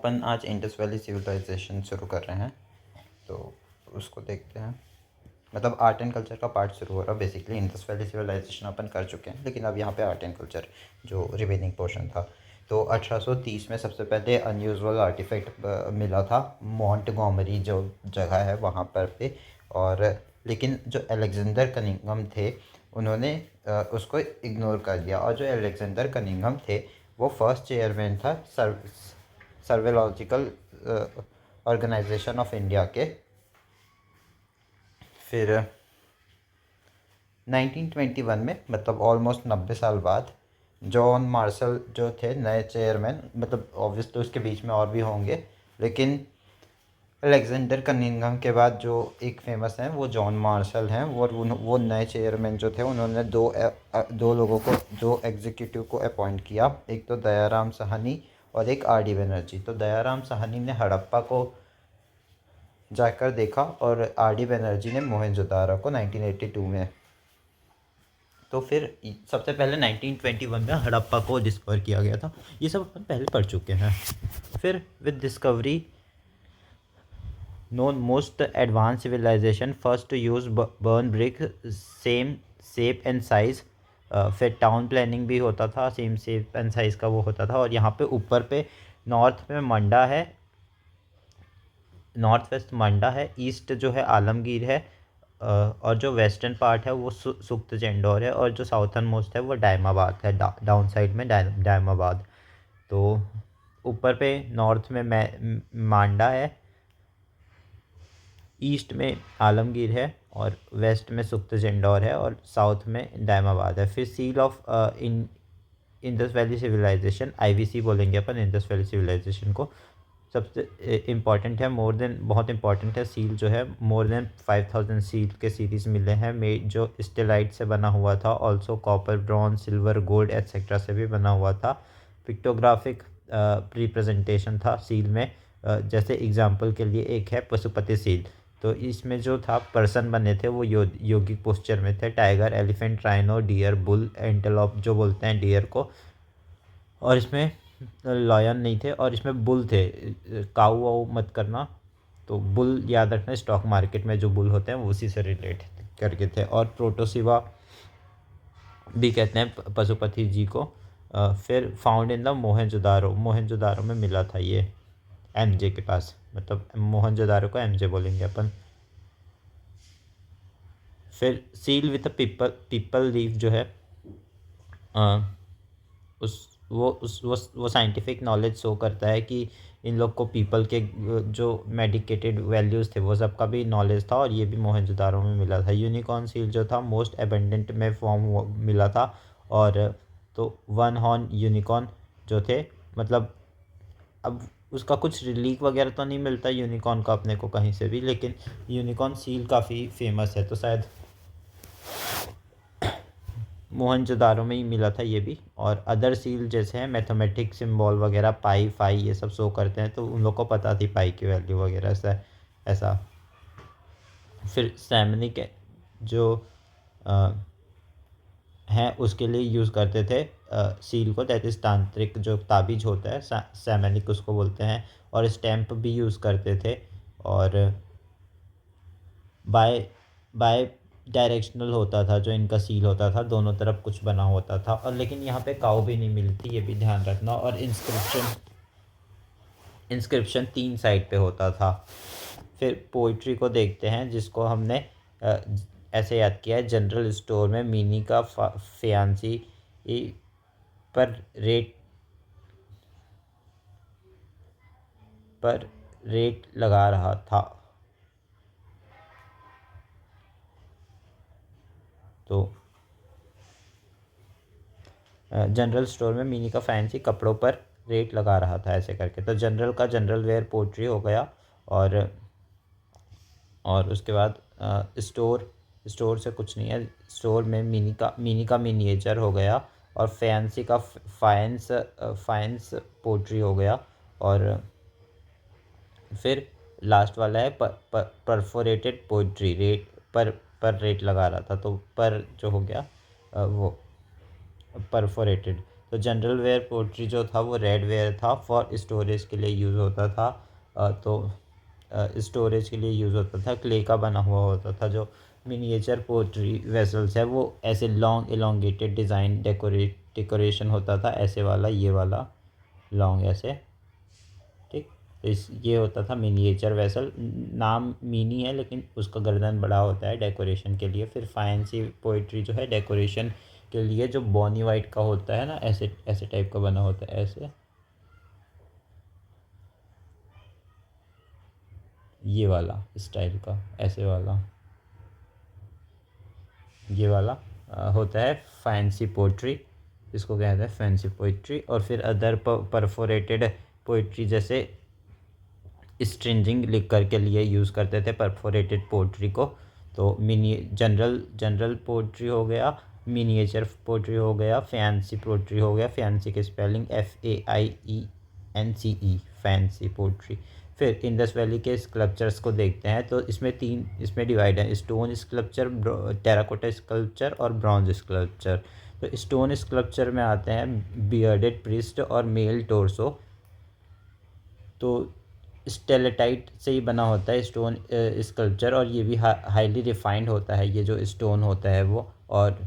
अपन आज Indus Valley civilisation शुरू कर रहे हैं, तो उसको देखते हैं। मतलब आर्ट एंड कल्चर का पार्ट शुरू हो रहा है। बेसिकली इंडस वैली सिविलाइजेशन अपन कर चुके हैं, लेकिन अब यहाँ पे आर्ट एंड कल्चर जो रिमेनिंग पोर्शन था। तो 1830 में सबसे पहले अनयूजुअल आर्टिफैक्ट मिला था मॉन्टगोमरी जो जगह है वहाँ पर पे। और लेकिन जो अलेक्जेंडर कनिंघम थे उन्होंने उसको इग्नोर कर दिया। और जो अलेक्जेंडर कनिंघम थे वो फर्स्ट चेयरमैन था सर्वेलॉजिकल ऑर्गेनाइजेशन ऑफ इंडिया के। फिर 1921 में, मतलब ऑलमोस्ट 90 साल बाद, जॉन मार्शल जो थे नए चेयरमैन। मतलब ऑब्वियसली उसके बीच में और भी होंगे, लेकिन अलेक्जेंडर कनिंघम के बाद जो एक फेमस हैं वो जॉन मार्शल हैं। वो नए चेयरमैन जो थे उन्होंने दो लोगों को, दो एग्जीक्यूटिव को अपॉइंट किया। एक तो दयाराम साहनी और एक आर डी बनर्जी। तो दयाराम साहनी ने हड़प्पा को जाकर देखा और आर डी बनर्जी ने मोहनजोदारो को 1982 में। तो फिर सबसे पहले 1921 में हड़प्पा को डिस्कवर किया गया था। ये सब अपन पहले पढ़ चुके हैं। फिर with discovery known most advanced civilization first to use burn brick same shape and size। फिर टाउन प्लानिंग भी होता था, सेम शेप एंड साइज़ का वो होता था। और यहाँ पे ऊपर पे नॉर्थ में मंडा है, नॉर्थ वेस्ट मंडा है, ईस्ट जो है आलमगीर है, और जो वेस्टर्न पार्ट है वो सुक्त चेंडोर है, और जो साउथर्न मोस्ट है वो डायमाबाद है, डाउन साइड में डायमाबाद। तो ऊपर पे नॉर्थ में मांडा है, ईस्ट में आलमगीर है, और वेस्ट में सुक्त चेंडोर है, और साउथ में दायमाबाद है। फिर seal of Indus Valley civilisation, IVC बोलेंगे अपन इंडस वैली सिविलाइजेशन को। सबसे इम्पॉर्टेंट है, बहुत इंपॉर्टेंट है सील जो है। मोर देन 5000 सील के सीरीज़ मिले हैं जो स्टेलाइट से बना हुआ था। Also copper, bronze, silver, gold etcetera से भी बना हुआ था। पिक्टोग्राफिक रिप्रेजेंटेशन था सील में। जैसे एग्जाम्पल के लिए एक है पशुपति सील। तो इसमें जो था पर्सन बने थे वो योगिक पोस्चर में थे। Tiger, elephant, rhino, deer, bull, antelope जो बोलते हैं डियर को। और इसमें लॉयन नहीं थे, और इसमें बुल थे। काऊ वाऊ मत करना। तो बुल याद रखना, स्टॉक मार्केट में जो बुल होते हैं वो उसी से रिलेट करके थे। और प्रोटोसिवा भी कहते हैं पशुपति जी को। फिर found in the Mohenjodaro, Mohenjodaro में मिला था ये एमजे के पास। मतलब मोहनजोदारो को एमजे बोलेंगे अपन। फिर सील विथ पीपल लीफ जो है, वो साइंटिफिक नॉलेज शो करता है कि इन लोग को पीपल के जो मेडिकेटेड वैल्यूज़ थे वो सब का भी नॉलेज था, और ये भी मोहनजोदारो में मिला था। यूनिकॉर्न सील जो था मोस्ट एबेंडेंट में फॉर्म मिला था। और तो वन हॉर्न यूनिकॉर्न जो थे, मतलब अब उसका कुछ रिलीक वगैरह तो नहीं मिलता यूनिकॉर्न का अपने को कहीं से भी, लेकिन यूनिकॉर्न सील काफ़ी फेमस है, तो शायद मोहनजोदारो में ही मिला था ये भी। और अदर सील जैसे हैं मैथमेटिक्स सिंबल वगैरह, पाई फाई ये सब शो करते हैं, तो उन लोग को पता थी पाई की वैल्यू वगैरह ऐसा ऐसा। फिर सैमनिक जो हैं उसके लिए यूज़ करते थे सील को, दैट इज़ तांत्रिक जो ताबीज होता है सैमनिक उसको बोलते हैं। और स्टैम्प भी यूज़ करते थे। और बाय बाय डायरेक्शनल होता था जो इनका सील होता था, दोनों तरफ कुछ बना होता था। और लेकिन यहाँ पे काऊ भी नहीं मिलती, ये भी ध्यान रखना। और इंस्क्रिप्शन 3 साइड पे होता था। फिर पोइट्री को देखते हैं, जिसको हमने ऐसे याद किया है। जनरल स्टोर में मिनी का फैंसी पर रेट पर रेट लगा रहा था। तो जनरल स्टोर में मिनी का फैंसी कपड़ों पर रेट लगा रहा था ऐसे करके। तो जनरल का जनरल वेयर पोट्री हो गया। और उसके बाद स्टोर से कुछ नहीं है। स्टोर में मिनी का मिनिएचर हो गया। और फैंसी का फाइंस पोट्री हो गया। और फिर लास्ट वाला है परफोरेटेड पोइट्री, रेट पर रेट लगा रहा था। तो पर जो हो गया वो परफोरेटेड। तो जनरल वेयर पोट्री जो था वो रेड वेयर था, फॉर स्टोरेज के लिए यूज़ होता था। तो स्टोरेज के लिए यूज़ होता था, क्ले का बना हुआ होता था। जो मिनिएचर पोट्री वेसल्स है वो ऐसे लॉन्ग एलोंगेटेड डिज़ाइन डेकोरेशन होता था, ऐसे वाला, ये वाला लॉन्ग ऐसे, ठीक। तो इस ये होता था मिनिएचर वेसल। नाम मिनी है लेकिन उसका गर्दन बड़ा होता है डेकोरेशन के लिए। फिर फैंसी पोइट्री जो है डेकोरेशन के लिए, जो बॉनी वाइट का होता है ना, ऐसे ऐसे टाइप का बना होता है, ऐसे, ये वाला स्टाइल का, ऐसे वाला, ये वाला होता है फैंसी पोइट्री, इसको कहते हैं फैंसी पोइट्री। और फिर अदर परफोरेटेड पोइट्री, जैसे स्ट्रिंजिंग लिख कर के लिए यूज़ करते थे परफोरेटेड पोइट्री को। तो मिनी जनरल पोइट्री हो गया, मिनिएचर पोइट्री हो गया, फैंसी पोइट्री हो गया। फैंसी की स्पेलिंग FAIENCE, फैंसी पोइट्री। फिर इंडस वैली के स्कल्पचर्स को देखते हैं। तो इसमें डिवाइड है, स्टोन स्कल्पचर, टेराकोटा स्कल्पचर और ब्रॉन्ज स्कल्पचर। तो स्टोन स्कल्पचर में आते हैं बियर्डेड प्रिस्ट और मेल टोर्सो। तो स्टेलेटाइट से ही बना होता है स्टोन स्कल्पचर, और ये भी हाईली रिफाइंड होता है, ये जो स्टोन होता है वो। और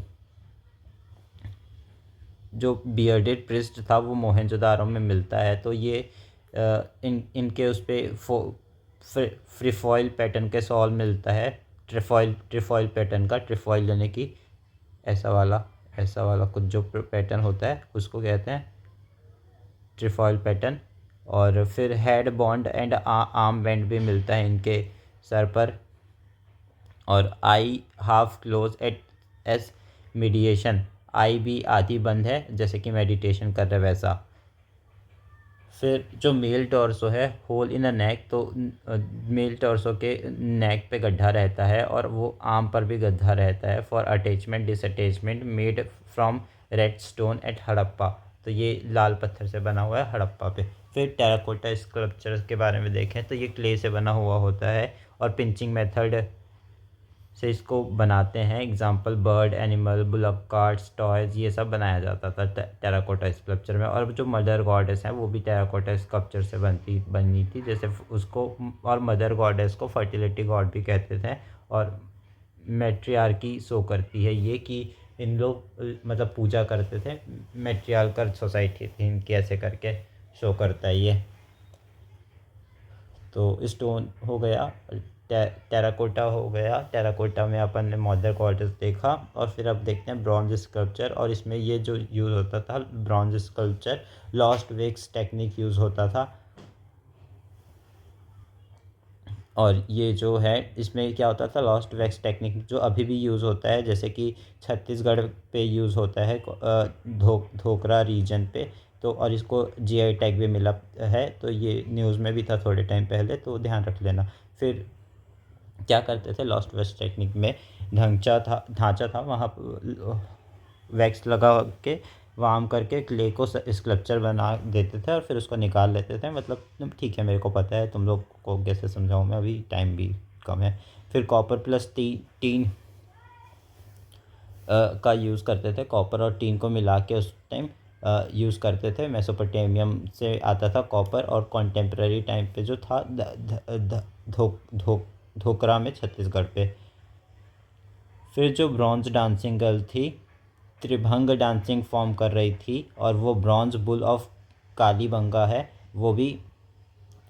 जो बियर्डेड प्रिस्ट था वो मोहनजोदारो में मिलता है। तो ये इनके उस पर फ्रीफॉइल पैटर्न के सॉल मिलता है, ट्रिफॉइल पैटर्न का, ट्रिफॉइल यानी कि ऐसा वाला कुछ जो पैटर्न होता है उसको कहते हैं ट्रिफॉइल पैटर्न। और फिर head band and arm band भी मिलता है इनके सर पर। और eye half close at as meditation, eye भी आधी बंद है जैसे कि मेडिटेशन कर रहे वैसा। फिर जो मेल टॉर्सो है, होल इन अ नेक, तो मेल टॉर्सो के नेक पे गड्ढा रहता है और वो आर्म पर भी गड्ढा रहता है, for attachment disattachment, made from red stone at Harappa. तो ये लाल पत्थर से बना हुआ है हड़प्पा पे। फिर टेराकोटा स्कल्पचर के बारे में देखें तो ये क्ले से बना हुआ होता है और पिंचिंग मेथड से इसको बनाते हैं। Example bird, animal, bullock carts, toys, ये सब बनाया जाता था टेराकोटा स्कल्पचर में। और जो मदर गॉडेस हैं वो भी टेराकोटा स्कल्पचर से बनी थी, जैसे उसको, और मदर गॉडेस को फर्टिलिटी गॉड भी कहते थे। और मैट्रियार्की शो करती है ये कि इन लोग मतलब पूजा करते थे, मैट्रियार्कल सोसाइटी थी इनकी, ऐसे करके शो करता है ये। तो स्टोन हो गया, टेराकोटा हो गया। टेराकोटा में अपन ने मदर गॉडेस देखा। और फिर अब देखते हैं ब्रॉन्ज स्कल्पचर, और इसमें ये जो यूज़ होता था bronze sculpture, lost wax technique use होता था। और ये जो है इसमें क्या होता था, लॉस्ट वैक्स टेक्निक जो अभी भी यूज़ होता है, जैसे कि छत्तीसगढ़ पे यूज़ होता है, धोकरा रीजन पे। तो और इसको GI टैग भी मिला है, तो ये न्यूज़ में भी था थोड़े टाइम पहले, तो ध्यान रख लेना। फिर क्या करते थे लॉस्ट वेस्ट टेक्निक में, ढांचा था वहाँ वैक्स लगा के वार्म करके क्ले को स्कल्पचर बना देते थे और फिर उसको निकाल लेते थे। मतलब ठीक है, मेरे को पता है, तुम लोग को कैसे समझाऊँ मैं, अभी टाइम भी कम है। फिर कॉपर प्लस टीन का यूज़ करते थे, कॉपर और टीन को मिला के उस टाइम यूज़ करते थे। मेसोपोटामियम से आता था कॉपर, और कॉन्टेम्प्रेरी टाइम पे जो था धोकरा में, छत्तीसगढ़ पे। फिर जो ब्रॉन्ज डांसिंग गर्ल थी, त्रिभंग डांसिंग फॉर्म कर रही थी, और वो ब्रॉन्ज बुल ऑफ कालीबंगा है, वो भी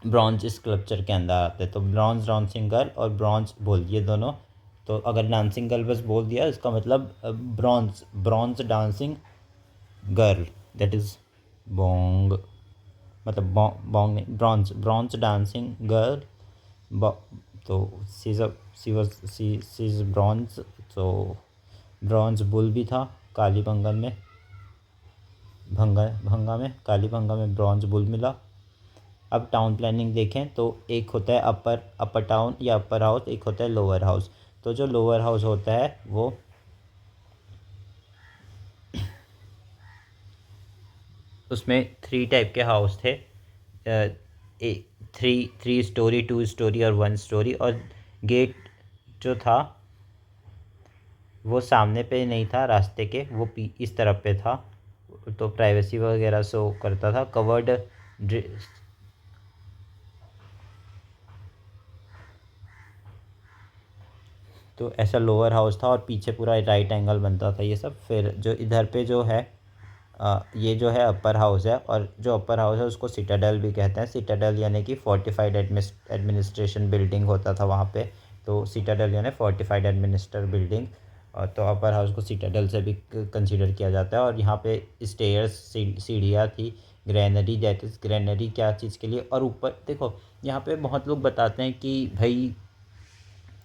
ब्रॉन्ज स्कल्पचर के अंदर आते हैं। तो ब्रॉन्ज डांसिंग गर्ल और ब्रॉन्ज बुल, ये दोनों। तो अगर डांसिंग गर्ल बस बोल दिया, इसका मतलब bronze dancing girl, that is Bong, मतलब बोंग नहीं, ब्रॉन्ज डांसिंग गर्ल। तो सी इज़ ब्रॉन्ज। तो ब्रॉन्ज बुल भी था कालीबंगन में, भंगा में, कालीबंगा में ब्रॉन्ज बुल मिला। अब टाउन प्लानिंग देखें तो एक होता है अपर टाउन या अपर हाउस, एक होता है लोअर हाउस। तो जो लोअर हाउस होता है वो उसमें 3 टाइप के हाउस थे, थ्री स्टोरी, 2 स्टोरी और 1 स्टोरी। और गेट जो था वो सामने पे नहीं था रास्ते के, वो इस तरफ पे था, तो प्राइवेसी वगैरह शो करता था। कवर्ड तो ऐसा लोअर हाउस था और पीछे पूरा राइट एंगल बनता था ये सब। फिर जो इधर पे जो है ये जो है अपर हाउस है, और जो अपर हाउस है उसको सिटाडेल भी कहते हैं। सिटाडेल यानी कि फोर्टिफाइड एडमिनिस्ट्रेशन बिल्डिंग होता था वहाँ पे। तो सिटाडेल यानी फोर्टिफाइड एडमिनिस्टर बिल्डिंग। और तो अपर हाउस को सिटाडेल से भी कंसीडर किया जाता है। और यहाँ पे स्टेयर्स सीढ़ियाँ थी। ग्रैनरी, दैट इज़ ग्रैनरी क्या चीज़ के लिए। और ऊपर देखो, यहाँ पे बहुत लोग बताते हैं कि भाई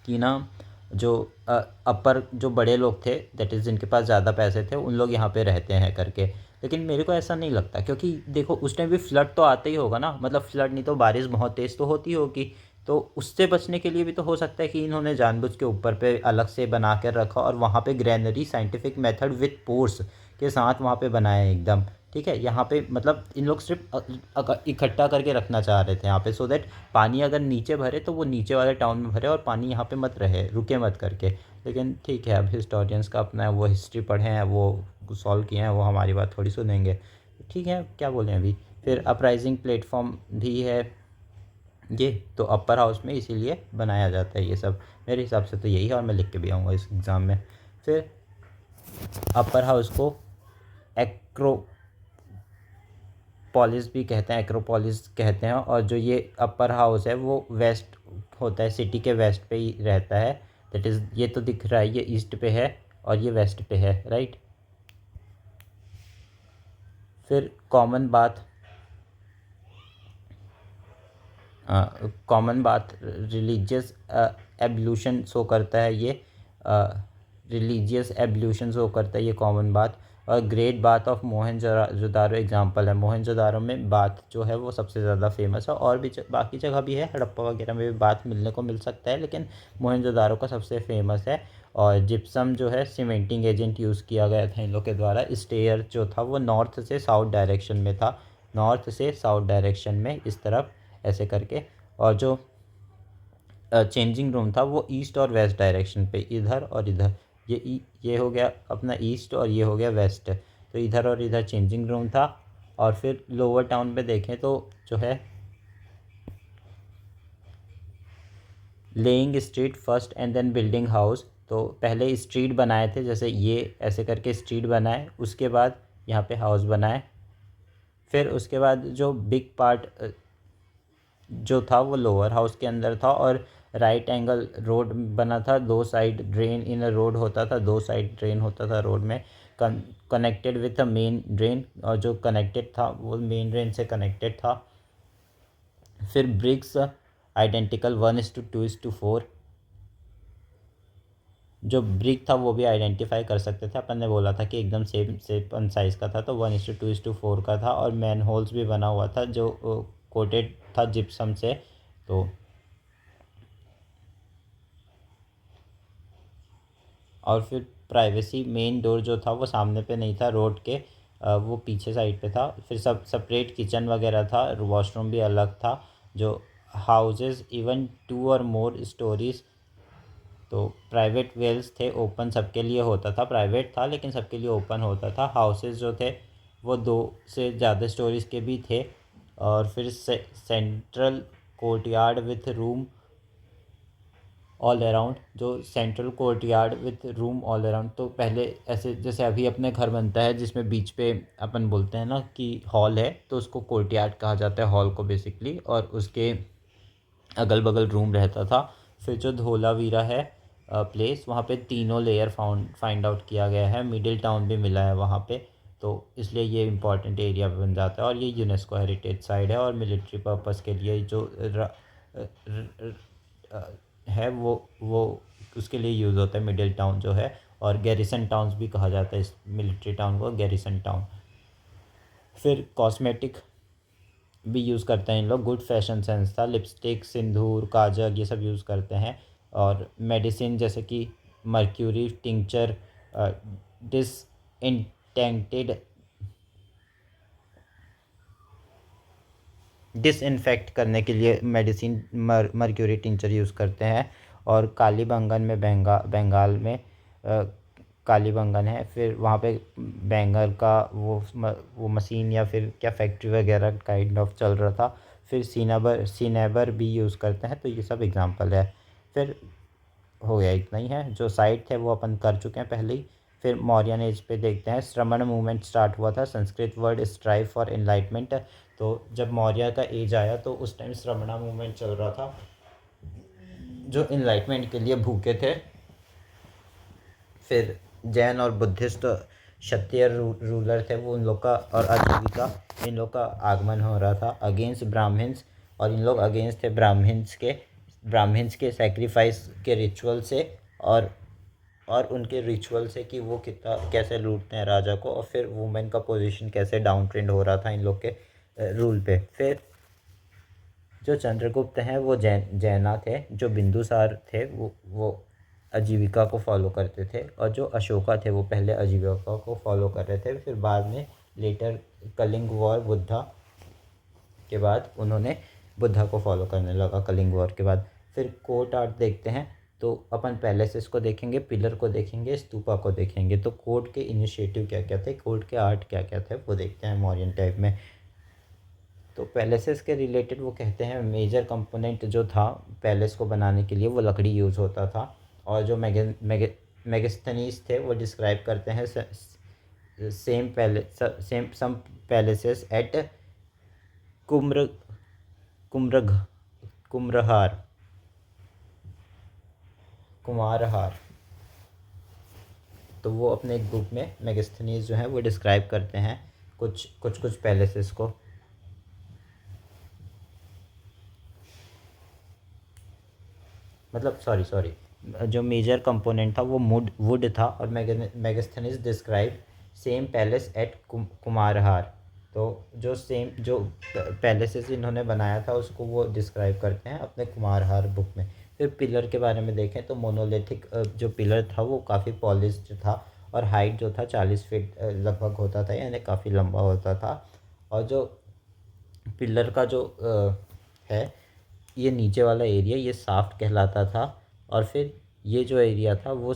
कि ना जो अपर जो बड़े लोग थे, दैट इज़ जिनके पास ज़्यादा पैसे थे, उन लोग यहाँ पे रहते हैं करके। लेकिन मेरे को ऐसा नहीं लगता, क्योंकि देखो उस टाइम भी फ्लड तो आता ही होगा ना, मतलब फ्लड नहीं तो बारिश बहुत तेज़ तो होती होगी। तो उससे बचने के लिए भी तो हो सकता है कि इन्होंने जानबूझ के ऊपर पे अलग से बना कर रखा और वहाँ पे granary scientific method with pores के साथ वहाँ पे बनाया एकदम। ठीक है, यहाँ पे मतलब इन लोग सिर्फ इकट्ठा करके रखना चाह रहे थे यहाँ पे, सो दैट पानी अगर नीचे भरे तो वो नीचे वाले टाउन में भरे और पानी यहाँ पे मत रहे, रुके मत करके। लेकिन ठीक है, अब हिस्टोरियंस का अपना है, वो हिस्ट्री पढ़े हैं, वो सॉल्व किए हैं, वो हमारी बात थोड़ी सुनेंगे। ठीक है, क्या बोलें अभी। फिर अपराइजिंग प्लेटफॉर्म भी है ये, तो अपर हाउस में इसीलिए बनाया जाता है ये सब। मेरे हिसाब से तो यही है, और मैं लिख के भी आऊँगा इस एग्ज़ाम में। फिर अपर हाउस को एक्रोपोलिस भी कहते हैं, एक्रोपोलिस कहते हैं। और जो ये अपर हाउस है वो वेस्ट होता है, सिटी के वेस्ट पे ही रहता है। दैट इज़, ये तो दिख रहा है, ये ईस्ट पे है और ये वेस्ट पे है, राइट। फिर कॉमन बात रिलीजियस एवोल्यूशन शो करता है ये। रिलीजियस एवोल्यूशन शो करता है ये कॉमन बात। और great bath of Mohenjodaro example है। मोहनजोदारो में बात जो है वो सबसे ज़्यादा फेमस है, और भी बाकी जगह भी है, हड़प्पा वगैरह में भी बात मिलने को मिल सकता है, लेकिन मोहनजोदारो का सबसे फेमस है। और जिप्सम जो है सीमेंटिंग एजेंट यूज़ किया गया था इन लोग के द्वारा। स्टेयर जो था वो नॉर्थ से साउथ डायरेक्शन में था, नॉर्थ से साउथ डायरेक्शन में इस तरफ ऐसे करके। और जो चेंजिंग रूम था वो ईस्ट और वेस्ट डायरेक्शन पे, इधर और इधर। ये हो गया अपना ईस्ट और ये हो गया वेस्ट, तो इधर और इधर चेंजिंग रूम था। और फिर लोअर टाउन पे देखें तो जो है laying street first and then building house. तो पहले स्ट्रीट बनाए थे, जैसे ये ऐसे करके स्ट्रीट बनाए, उसके बाद यहाँ पे हाउस बनाए। फिर उसके बाद जो बिग पार्ट जो था वो लोअर हाउस के अंदर था। और राइट एंगल रोड बना था, दो साइड ड्रेन इन रोड होता था, दो साइड ड्रेन होता था रोड में, connected with a main drain. और जो कनेक्टेड था वो मेन ड्रेन से कनेक्टेड था। फिर ब्रिक्स आइडेंटिकल 1:2:4। जो ब्रिक था वो भी आइडेंटिफाई कर सकते थे, अपन ने बोला था कि एकदम सेम साइज़ का था, तो 1:2:4 का था। और मैन होल्स भी बना हुआ था जो कोटेड था जिप्सम से। तो और फिर प्राइवेसी, मेन डोर जो था वो सामने पे नहीं था रोड के, वो पीछे साइड पे था। फिर सब सेपरेट किचन वगैरह था, वॉशरूम भी अलग था। जो हाउसेस इवन 2 और more स्टोरीज, तो प्राइवेट वेल्स थे, ओपन सबके लिए होता था, प्राइवेट था लेकिन सबके लिए ओपन होता था। हाउसेस जो थे वो 2 से ज़्यादा स्टोरीज के भी थे। और फिर central courtyard with room all around, जो central courtyard with room all around, तो पहले ऐसे जैसे अभी अपने घर बनता है जिसमें बीच पे अपन बोलते हैं ना कि हॉल है, तो उसको कोर्टयार्ड कहा जाता है हॉल को बेसिकली। और उसके अगल बगल रूम रहता था। फिर जो धोलावीरा है प्लेस, वहाँ पे तीनों लेयर फाइंड आउट किया गया है, मिडिल टाउन भी मिला है वहाँ पे। तो इसलिए ये इंपॉर्टेंट एरिया बन जाता है। और ये यूनेस्को हेरिटेज साइट है। और मिलिट्री पर्पस के लिए जो है वो उसके लिए यूज़ होता है मिडिल टाउन जो है। और गैरिसन टाउन्स भी कहा जाता है इस मिलिट्री टाउन को, गैरिसन टाउन। फिर कॉस्मेटिक भी यूज़ करते हैं इन लोग, गुड फैशन सेंस था, लिपस्टिक, सिंदूर, काजल ये सब यूज़ करते हैं। और मेडिसिन जैसे कि मर्क्यूरी टिंचर, डिसइंटेंटेड डिसइंफेक्ट करने के लिए मेडिसिन मर्क्यूरी टिंचर यूज़ करते हैं। और कालीबंगन में बंगाल में कालीबंगन है। फिर वहाँ पे बैंगर का वो मशीन या फिर क्या फैक्ट्री वगैरह काइंड ऑफ चल रहा था। फिर सीनेबर भी यूज़ करते हैं। तो ये सब एग्जांपल है। फिर हो गया, इतना ही है। जो साइट थे वो अपन कर चुके हैं पहले ही। फिर मौर्यन एज पे देखते हैं। श्रमण मूवमेंट स्टार्ट हुआ था। Sanskrit word strive for enlightenment. तो जब मौर्य का एज आया तो उस टाइम श्रमणा मूवमेंट चल रहा था, जो इनलाइटमेंट के लिए भूखे थे। फिर जैन और बुद्धिस्ट क्षत्रिय रूलर थे, वो उन लोग का और आजीविका इन लोग का आगमन हो रहा था अगेंस्ट ब्राह्मण्स। और इन लोग अगेंस्ट थे ब्राह्मण्स के सेक्रीफाइस के रिचुअल से और उनके रिचुअल से कि वो कितना कैसे लूटते हैं राजा को। और फिर वुमेन का पोजीशन कैसे डाउन ट्रेंड हो रहा था इन लोग के रूल पे। फिर जो चंद्रगुप्त हैं वो जैना थे। जो बिंदुसार थे वो आजीविका को फॉलो करते थे। और जो अशोका थे वो पहले आजीविका को फॉलो कर रहे थे। फिर बाद में लेटर कलिंग वॉर बुद्धा के बाद उन्होंने बुद्धा को फॉलो करने लगा कलिंग वॉर के बाद। फिर कोर्ट आर्ट देखते हैं। तो अपन पैलेसेस को देखेंगे, पिलर को देखेंगे, स्तूपा को देखेंगे। तो कोर्ट के इनिशिएटिव क्या क्या थे, कोर्ट के आर्ट क्या क्या थे, वो देखते हैं मौर्यन टाइप में। तो पैलेसेस के रिलेटेड वो कहते हैं मेजर कंपोनेंट जो था पैलेस को बनाने के लिए वो लकड़ी यूज़ होता था। और जो मेगास्थनीज थे वो डिस्क्राइब करते हैं सेम सम पैलेसेस एट कुम्र कुम्रघ कुम्रहार कुमारहार। तो वो अपने एक बुक में मेगास्थनीज जो हैं वो डिस्क्राइब करते हैं कुछ पैलेसेस को। मतलब सॉरी जो मेजर कंपोनेंट था वो वुड था। और Megasthenes describe same palace at Kumrahar. तो जो पैलेसेस इन्होंने बनाया था उसको वो डिस्क्राइब करते हैं अपने कुमारहार बुक में। फिर पिलर के बारे में देखें तो मोनोलिथिक जो पिलर था वो काफ़ी पॉलिश्ड था। और हाइट जो था 40 फीट लगभग होता था, यानी काफ़ी लंबा होता था। और जो पिलर का जो है ये नीचे वाला एरिया ये साफ्ट कहलाता था। और फिर ये जो एरिया था वो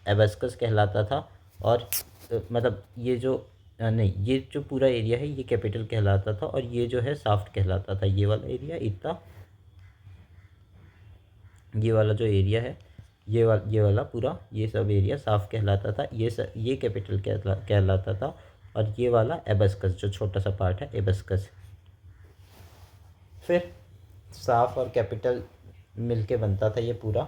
एबस्कस कहलाता था। और मतलब ये जो नहीं, ये जो पूरा एरिया है ये कैपिटल कहलाता था। और ये जो है साफ्ट कहलाता था। ये वाला एरिया इतना, ये वाला जो एरिया है ये वाला पूरा ये सब एरिया साफ कहलाता था। ये कैपिटल कहलाता था। और ये वाला एबस्कस जो छोटा सा पार्ट है एबस्कस। फिर साफ और कैपिटल मिलके बनता था ये पूरा।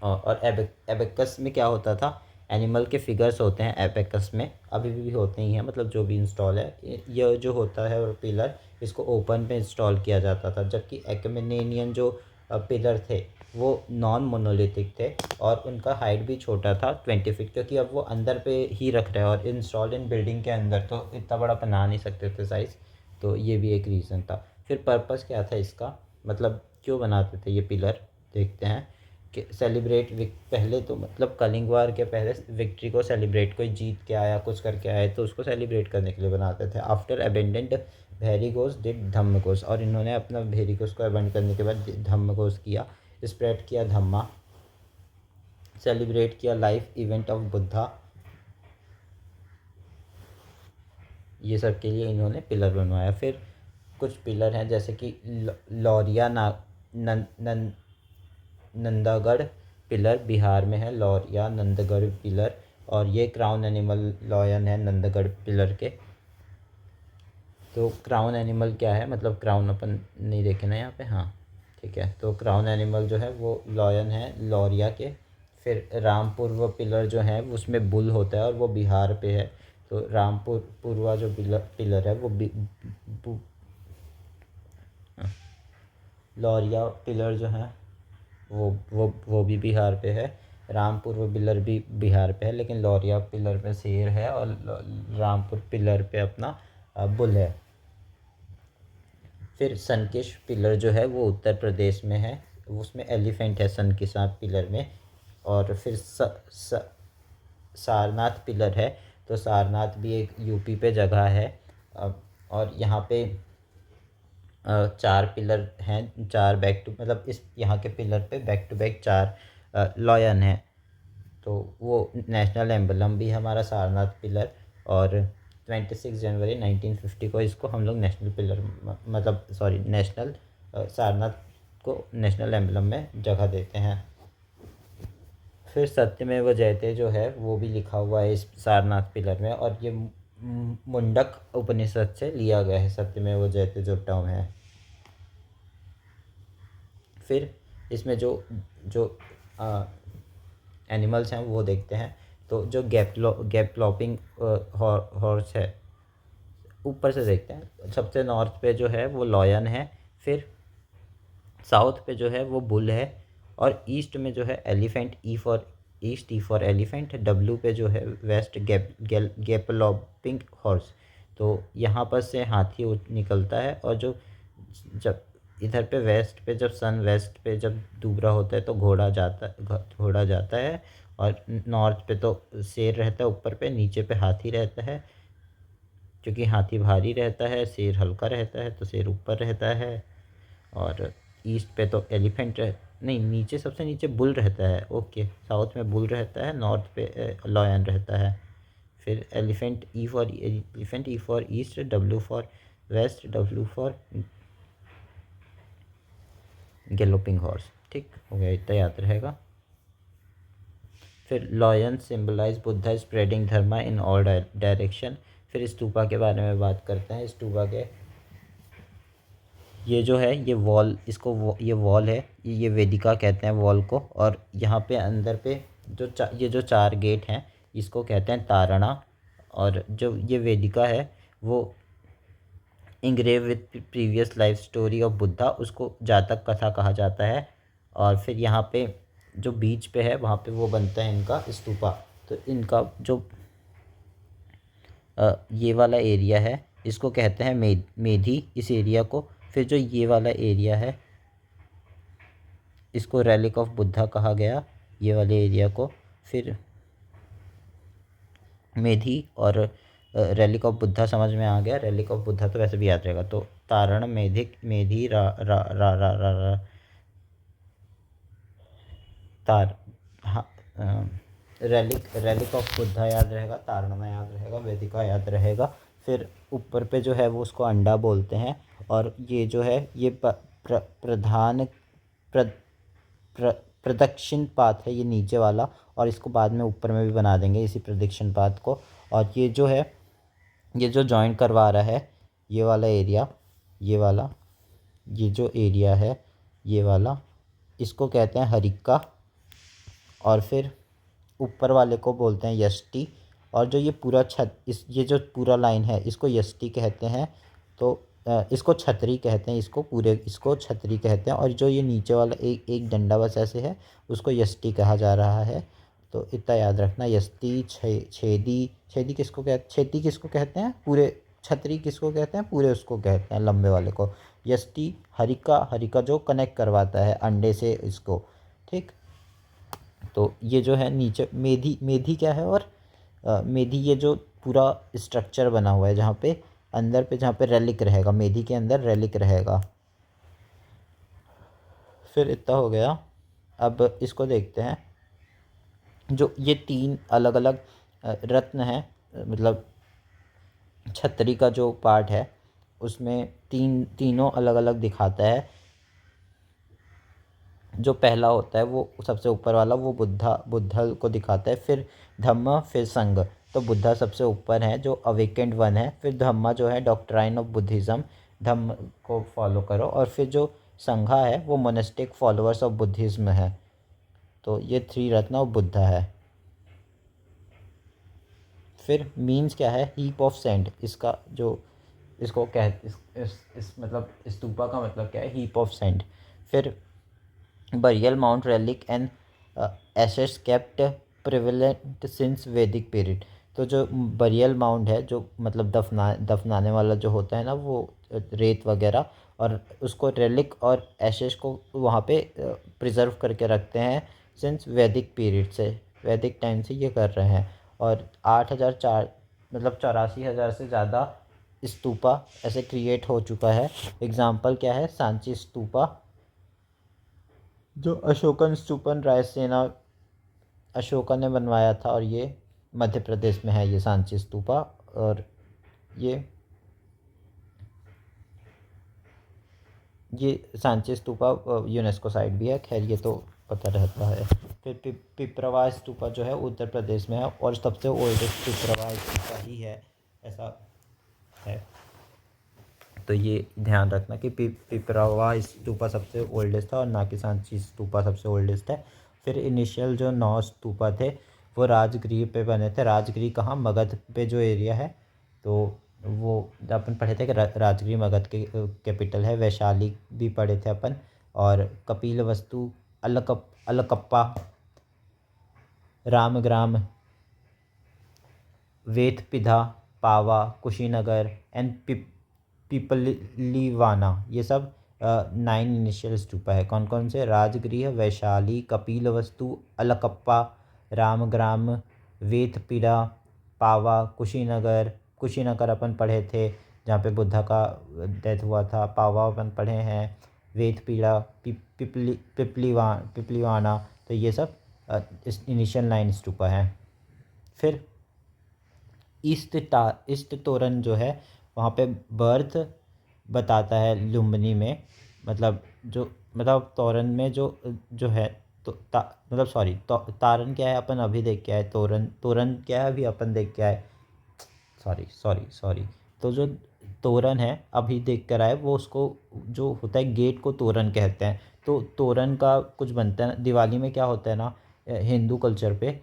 और एबेकस में क्या होता था, एनिमल के फिगर्स होते हैं एबेकस में, अभी भी होते ही हैं, मतलब जो भी इंस्टॉल है। ये जो होता है और पिलर इसको ओपन पे इंस्टॉल किया जाता था। जबकि एक्मेनियन जो पिलर थे वो नॉन मोनोलिथिक थे और उनका हाइट भी छोटा था 20 फीट, क्योंकि अब वो अंदर पे ही रख रहे हैं और इंस्टॉल इन बिल्डिंग के अंदर तो इतना बड़ा बना नहीं सकते थे साइज़। तो ये भी एक रीज़न था। फिर पर्पस क्या था इसका, मतलब क्यों बनाते थे ये पिलर, देखते हैं कि सेलिब्रेट पहले तो मतलब कलिंग वार के पहले विक्ट्री को सेलिब्रेट, कोई जीत के आया कुछ करके आए तो उसको सेलिब्रेट करने के लिए बनाते थे। आफ्टर अबेंडेंट भेरिगोस डिड धम्मगोस, और इन्होंने अपना भेरिगोस को अबेंड करने के बाद धम्मगोस किया, स्प्रेड किया धम्मा, सेलिब्रेट किया लाइफ इवेंट ऑफ बुद्धा। ये सब के लिए इन्होंने पिलर बनवाया। फिर कुछ पिलर हैं जैसे कि लौरिया नंदागढ़ पिलर बिहार में है, लौरिया नंदगढ़ पिलर। और ये क्राउन एनिमल लॉयन है नंदगढ़ पिलर के। तो क्राउन एनिमल क्या है, मतलब क्राउन अपन नहीं देखे ना यहाँ पे, हाँ ठीक है। तो क्राउन एनिमल जो है वो लॉयन है लौरिया के। फिर रामपुर वो पिलर जो है उसमें बुल होता है और वो बिहार पे है। तो रामपुर पूर्वा जो पिलर है वो लौरिया पिलर जो है वो भी बिहार पे है। रामपुर वो पिलर भी बिहार पे है, लेकिन लौरिया पिलर पे शेर है और रामपुर पिलर पे अपना बुल है। फिर सनकिश पिलर जो है वो उत्तर प्रदेश में है, उसमें एलिफेंट है सनकिशा पिलर में। और फिर सारनाथ पिलर है, तो सारनाथ भी एक यूपी पे जगह है। और यहाँ पे 4 पिलर हैं, 4 बैक टू मतलब इस यहाँ के पिलर पे बैक टू बैक 4 लॉयन हैं। तो वो नेशनल एम्बलम भी हमारा सारनाथ पिलर, और 26 जनवरी 1950 को इसको हम लोग नेशनल पिलर मतलब सॉरी नेशनल सारनाथ को नेशनल एम्बलम में जगह देते हैं। फिर सत्यमेव जयते जो है वो भी लिखा हुआ है इस सारनाथ पिलर में, और ये मुंडक उपनिषद से लिया गया है सत्यमेव जयते जो टर्म है। फिर इसमें जो जो एनिमल्स हैं वो देखते हैं। तो जो गैपलॉपिंग हॉर्स है, ऊपर से देखते हैं, सबसे नॉर्थ पे जो है वो लॉयन है, फिर साउथ पे जो है वो बुल है, और ईस्ट में जो है elephant, E for east, E for elephant, W पे जो है वेस्ट गैपलॉपिंग हॉर्स। तो यहाँ पर से हाथी निकलता है, और जो जब इधर पे वेस्ट पे जब सन वेस्ट पे जब डूब रहा होता है तो घोड़ा जाता है, और नॉर्थ पे तो शेर रहता है ऊपर पे, नीचे पे हाथी रहता है, क्योंकि हाथी भारी रहता है, शेर हल्का रहता है तो शेर ऊपर रहता है। और ईस्ट पे तो एलिफेंट नहीं, नीचे सबसे नीचे बुल रहता है, ओके, साउथ में बुल रहता है, नॉर्थ पे लॉयन रहता है। फिर elephant, E for east, W for west, W for galloping horse. ठीक हो गया, इतना याद रहेगा। फिर lion symbolise Buddha spreading dharma in all direction. फिर स्तूपा के बारे में बात करते हैं। स्तूपा के ये जो है ये वॉल, ये वॉल है, ये वेदिका कहते हैं वॉल को, और यहाँ पे अंदर पे ये जो 4 गेट हैं इसको कहते हैं तारणा। और जो ये वेदिका है वो engrave with previous life story of Buddha, उसको जातक कथा कहा जाता है। और फिर यहाँ पे जो बीच पे है वहाँ पे वो बनता है इनका स्तूपा। तो इनका जो ये वाला एरिया है इसको कहते हैं मेधी, इस एरिया को। फिर जो ये वाला एरिया है इसको रेलिक ऑफ बुद्धा कहा गया, ये वाले एरिया को। फिर मेधी और रेलिक ऑफ बुद्धा समझ में आ गया। रेलिक ऑफ बुद्धा तो वैसे भी याद रहेगा। तो तारण, मेधी, रा रा रा रा रा, रा तार हाँ, रेलिक ऑफ बुद्धा याद रहेगा, तारणा याद रहेगा, वेदिका याद रहेगा। फिर ऊपर पे जो है वो उसको अंडा बोलते हैं। और ये जो है ये प्रधान प्रदक्षिण पाथ है, ये नीचे वाला, और इसको बाद में ऊपर में भी बना देंगे इसी प्रदक्षिण पाथ को। और ये जो है ये जो जॉइन करवा रहा है ये वाला एरिया, ये वाला, ये जो एरिया है ये वाला, इसको कहते हैं हरिक्का। और फिर ऊपर वाले को बोलते हैं यष्टि। और जो ये पूरा ये जो पूरा लाइन है इसको यष्टि कहते हैं। तो इसको छतरी कहते हैं, इसको छतरी कहते हैं। और जो ये नीचे वाला एक डंडा बस ऐसे है उसको यष्टि कहा जा रहा है। तो इतना याद रखना, यष्टि, छेदी किसको कहते हैं, पूरे छतरी किसको कहते हैं, पूरे उसको कहते हैं लंबे वाले को। यष्टि, हरिका जो कनेक्ट करवाता है अंडे से इसको। ठीक, तो ये जो है नीचे मेधी क्या है, और मेधी ये जो पूरा स्ट्रक्चर बना हुआ है जहाँ पे अंदर पे, जहाँ पे रेलिक रहेगा, मेधी के अंदर रेलिक रहेगा। फिर इतना हो गया। अब इसको देखते हैं। जो ये 3 अलग अलग रत्न हैं, मतलब छतरी का जो पार्ट है उसमें तीनों अलग अलग दिखाता है। जो पहला होता है वो सबसे ऊपर वाला, वो बुद्धा को दिखाता है। फिर धम्म, फिर संघ। तो बुद्धा सबसे ऊपर है जो अवेकेंड वन है। फिर धम्मा जो है डॉक्ट्राइन ऑफ बुद्धिज़्म, धम्म को फॉलो करो। और फिर जो संघा है वो मोनेस्टिक फॉलोअर्स ऑफ बुद्धिज़्म है। तो ये 3 रत्न ऑफ बुद्धा है। फिर मीन्स क्या है, हीप ऑफ सैंड, इसका जो इसको कह इस मतलब स्तूपा का मतलब क्या है, हीप ऑफ सैंड। फिर burial mount relic and ashes kept prevalent since वैदिक पीरियड। तो जो बरियल माउंट है, जो मतलब दफनाने वाला जो होता है ना, वो रेत वगैरह, और उसको रेलिक और एशेस को वहाँ पे प्रिजर्व करके रखते हैं सिंस वैदिक पीरियड से, वैदिक टाइम से ये कर रहे हैं। और 8,004 मतलब 84,000 से ज़्यादा स्तूपा ऐसे क्रिएट हो चुका है। एग्जाम्पल क्या है, सांची स्तूपा, जो अशोकन स्तूपन, रायसेना अशोका ने बनवाया था और ये मध्य प्रदेश में है ये सांची स्तूपा। और ये सांची स्तूपा यूनेस्को साइट भी है, खैर ये तो पता रहता है। फिर पिपरवा स्तूपा जो है उत्तर प्रदेश में है और सबसे ओल्डेस्ट पिपरवा स्तूपा ही है, ऐसा है। तो ये ध्यान रखना कि पिपरवा स्तूपा सबसे ओल्डेस्ट था और ना कि सांची स्तूपा सबसे ओल्डेस्ट है। फिर इनिशियल जो 9 स्तूपा थे वो राजगृह पे बने थे। राजगृह कहाँ, मगध पे जो एरिया है, तो वो अपन पढ़े थे कि राजगृह मगध के कैपिटल है। वैशाली भी पढ़े थे अपन। और कपिल वस्तु, अलकप्पा, रामग्राम, वेतपिधा, पावा, कुशीनगर एंड पिपलीवाना, ये सब 9 इनिशियल स्तूपा है। कौन कौन से, राजगृह, वैशाली, कपिलवस्तु, अलकप्पा, रामग्राम, वेतपिड़ा, पावा, कुशीनगर। कुशीनगर अपन पढ़े थे जहाँ पे बुद्धा का डेथ हुआ था। पावा अपन पढ़े हैं। वेतपिड़ा, पिपलीवाना, तो ये सब इस इनिशियल 9 स्तूपा हैं। फिर ईस्ट तोरन जो है वहाँ पे बर्थ बताता है लुम्बिनी में, मतलब जो मतलब तोरन में जो है तो मतलब सॉरी, तारन क्या है अपन अभी देख के आए, तोरन क्या है अभी अपन देख के आए, सॉरी सॉरी सॉरी। तो जो तोरन है अभी देख कर आए, वो उसको जो होता है गेट को तोरन कहते हैं। तो तोरन का कुछ बनता है दिवाली में, क्या होता है ना, हिंदू कल्चर पे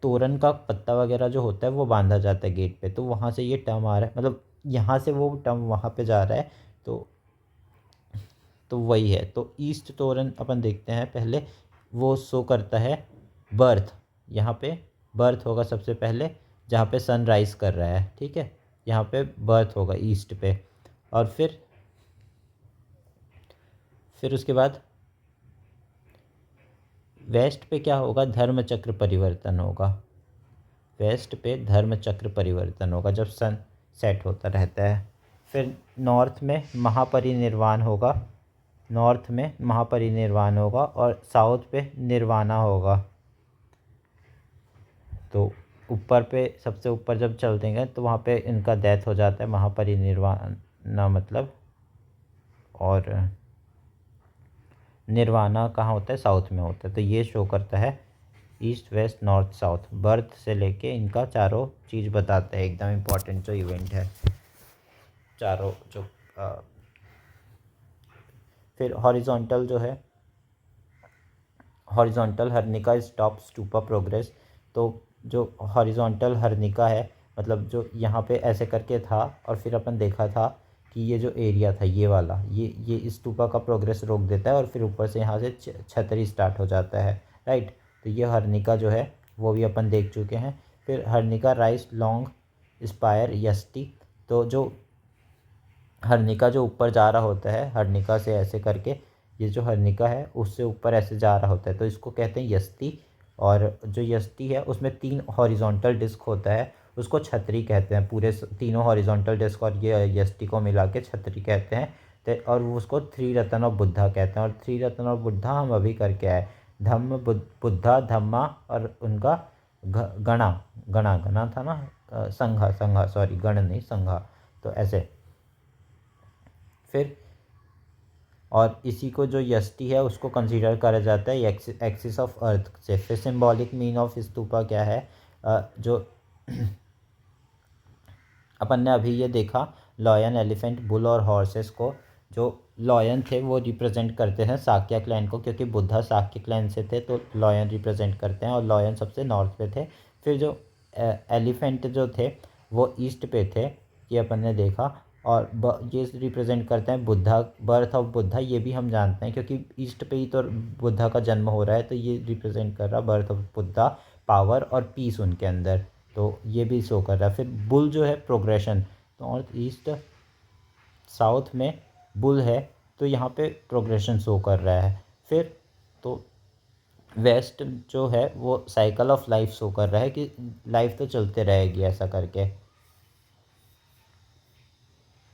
तोरन का पत्ता वगैरह जो होता है वो बांधा जाता है गेट पे, तो वहाँ से ये टर्म आ रहा है, मतलब यहाँ से वो टर्म वहाँ पे जा रहा है। तो वही है। तो ईस्ट तोरन अपन देखते हैं पहले, वो शो करता है बर्थ। यहाँ पे बर्थ होगा सबसे पहले, जहाँ पे सनराइज़ कर रहा है, ठीक है, यहाँ पे बर्थ होगा ईस्ट पे। और फिर उसके बाद वेस्ट पे क्या होगा, धर्म चक्र परिवर्तन होगा। वेस्ट पे धर्म चक्र परिवर्तन होगा जब सन सेट होता रहता है। फिर नॉर्थ में महापरिनिर्वाण होगा। नॉर्थ में महापरिनिर्वाण होगा और साउथ पे निर्वाणा होगा। तो ऊपर पे सबसे ऊपर जब चल देंगे तो वहाँ पे इनका डेथ हो जाता है, महापरिनिर्वाणा मतलब। और निर्वाणा कहाँ होता है, साउथ में होता है। तो ये शो करता है east west north south, birth से लेके इनका चारों चीज़ बताता है, एकदम इम्पॉर्टेंट जो इवेंट है चारों जो फिर हॉरिजॉन्टल जो है, हॉरिजॉन्टल हर्निका स्टॉप स्तूपा प्रोग्रेस। तो जो हॉरिजॉन्टल हर्निका है, मतलब जो यहाँ पे ऐसे करके था और फिर अपन देखा था कि ये जो एरिया था ये वाला, ये स्तूपा का प्रोग्रेस रोक देता है और फिर ऊपर से यहाँ से छतरी स्टार्ट हो जाता है, राइट। तो ये हर्निका जो है वो भी अपन देख चुके हैं। फिर हर्निका राइस लॉन्ग स्पायर यस्टी। तो जो हर्निका जो ऊपर जा रहा होता है, हर्निका से ऐसे करके ये जो हर्निका है उससे ऊपर ऐसे जा रहा होता है, तो इसको कहते हैं यस्ती। और जो यस्ती है उसमें 3 हॉरिजॉन्टल डिस्क होता है, उसको छतरी कहते हैं। पूरे तीनों हॉरिजॉन्टल डिस्क और ये यस्ती को मिला के छतरी कहते हैं। तो और वो उसको 3 रत्न ऑफ बुद्धा कहते हैं। और 3 रत्न ऑफ बुद्धा हम अभी करके आए, धम्म, बुद्धा, धम्मा और उनका गणा। गणा गणा था ना, संघा संघा सॉरी, गण नहीं संघा। तो ऐसे फिर और इसी को जो यष्टि है उसको कंसीडर करा जाता है एक्सिस ऑफ अर्थ से। फिर सिंबॉलिक मीन ऑफ स्तूपा क्या है, जो अपन ने अभी ये देखा, लॉयन, एलिफेंट, बुल और हॉर्सेस को। जो लॉयन थे वो रिप्रेजेंट करते हैं साक्या क्लैन को, क्योंकि बुद्धा साक्य क्लैन से थे, तो लॉयन रिप्रेजेंट करते हैं और लॉयन सबसे नॉर्थ पे थे। फिर जो एलिफेंट जो थे वो ईस्ट पे थे, ये अपन ने देखा। और ये रिप्रेजेंट करते हैं बुद्धा, बर्थ ऑफ बुद्धा, ये भी हम जानते हैं क्योंकि ईस्ट पे ही तो बुद्धा का जन्म हो रहा है, तो ये रिप्रेजेंट कर रहा है बर्थ ऑफ बुद्धा, पावर और पीस उनके अंदर, तो ये भी शो कर रहा है। फिर बुल जो है प्रोग्रेशन, नॉर्थ ईस्ट साउथ में बुल है, तो यहाँ पे प्रोग्रेशन शो कर रहा है। फिर तो वेस्ट जो है वो साइकिल ऑफ लाइफ शो कर रहा है कि लाइफ तो चलते रहेगी ऐसा करके।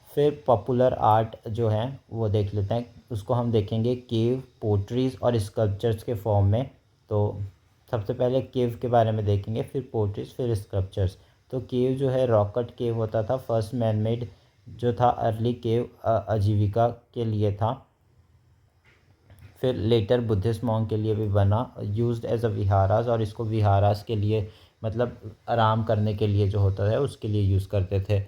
फिर पॉपुलर आर्ट जो है वो देख लेते हैं, उसको हम देखेंगे केव, पोट्रीज और स्कल्पचर्स के फॉर्म में। तो सबसे पहले केव के बारे में देखेंगे, फिर पोर्ट्रेट्स, फिर स्कल्पचर्स। तो केव जो है रॉकेट केव होता था, फर्स्ट मैन मेड जो था। अर्ली केव आजीविका के लिए था। फिर लेटर बुद्धिस्ट मॉन्क के लिए भी बना, यूज्ड एज अ विहारास, और इसको विहारास के लिए मतलब आराम करने के लिए जो होता है उसके लिए यूज़ करते थे।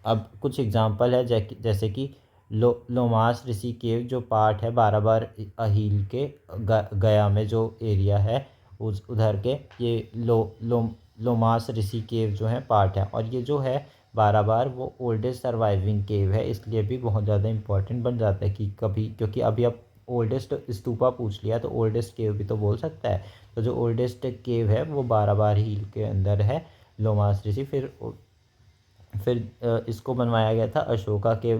अब कुछ एग्जांपल है जैसे कि लोमास ऋषि केव जो पार्ट है बाराबार अहील के गया में जो एरिया है उस उधर के, ये लोमास ऋषि केव जो है पार्ट है। और ये जो है बाराबार वो ओल्डेस्ट सर्वाइविंग केव है, इसलिए भी बहुत ज़्यादा इंपॉर्टेंट बन जाता है कि कभी, क्योंकि अभी अब ओल्डेस्ट स्तूपा पूछ लिया तो ओल्डेस्ट केव भी तो बोल सकता है। तो जो ओल्डेस्ट केव है वो बाराबार हील के अंदर है, लोमास ऋषि। फिर इसको बनवाया गया था अशोका के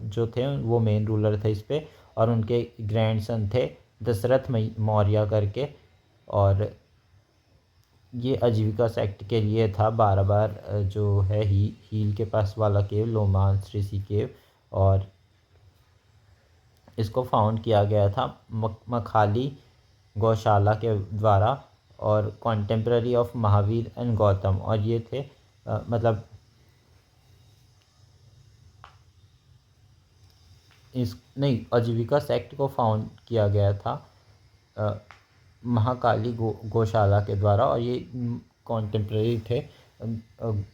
जो थे वो मेन रूलर थे इस पे, और उनके ग्रैंडसन थे दशरथ मौर्य करके। और ये आजीविका सेक्ट के लिए था बाराबार जो है हील के पास वाला केव, लोमास ऋषि केव। और इसको फाउंड किया गया था मखाली गौशाला के द्वारा, और contemporary of Mahavir and Gautam. और ये थे मतलब इस नहीं, आजीविका सेक्ट को फाउंड किया गया था महाकाली गौशाला के द्वारा, और ये कॉन्टेम्प्ररी थे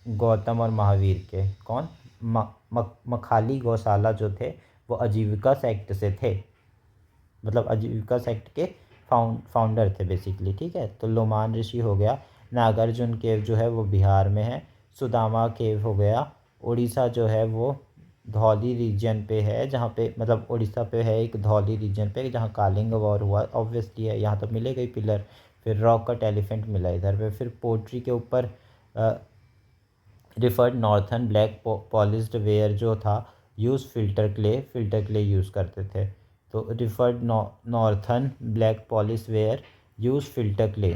गौतम और महावीर के। कौन? मखाली गौशाला जो थे वो आजीविका सेक्ट से थे, मतलब आजीविका सेक्ट के फाउंडर थे बेसिकली। ठीक है, तो लोमान ऋषि हो गया। नागार्जुन केव जो है वो बिहार में है। सुदामा केव हो गया। उड़ीसा जो है वो धौली रीजन पे है, जहाँ पे मतलब उड़ीसा पे है एक धौली रीजन पे, जहाँ कालिंग वॉर हुआ ऑब्वियसली है, यहाँ तो मिलेगा ही पिलर। फिर रॉक कट एलिफेंट मिला इधर पे। फिर पोट्री के ऊपर referred northern black polished ware जो था यूज़ फिल्टर क्ले यूज़ करते थे। तो referred northern black polish ware use filter clay.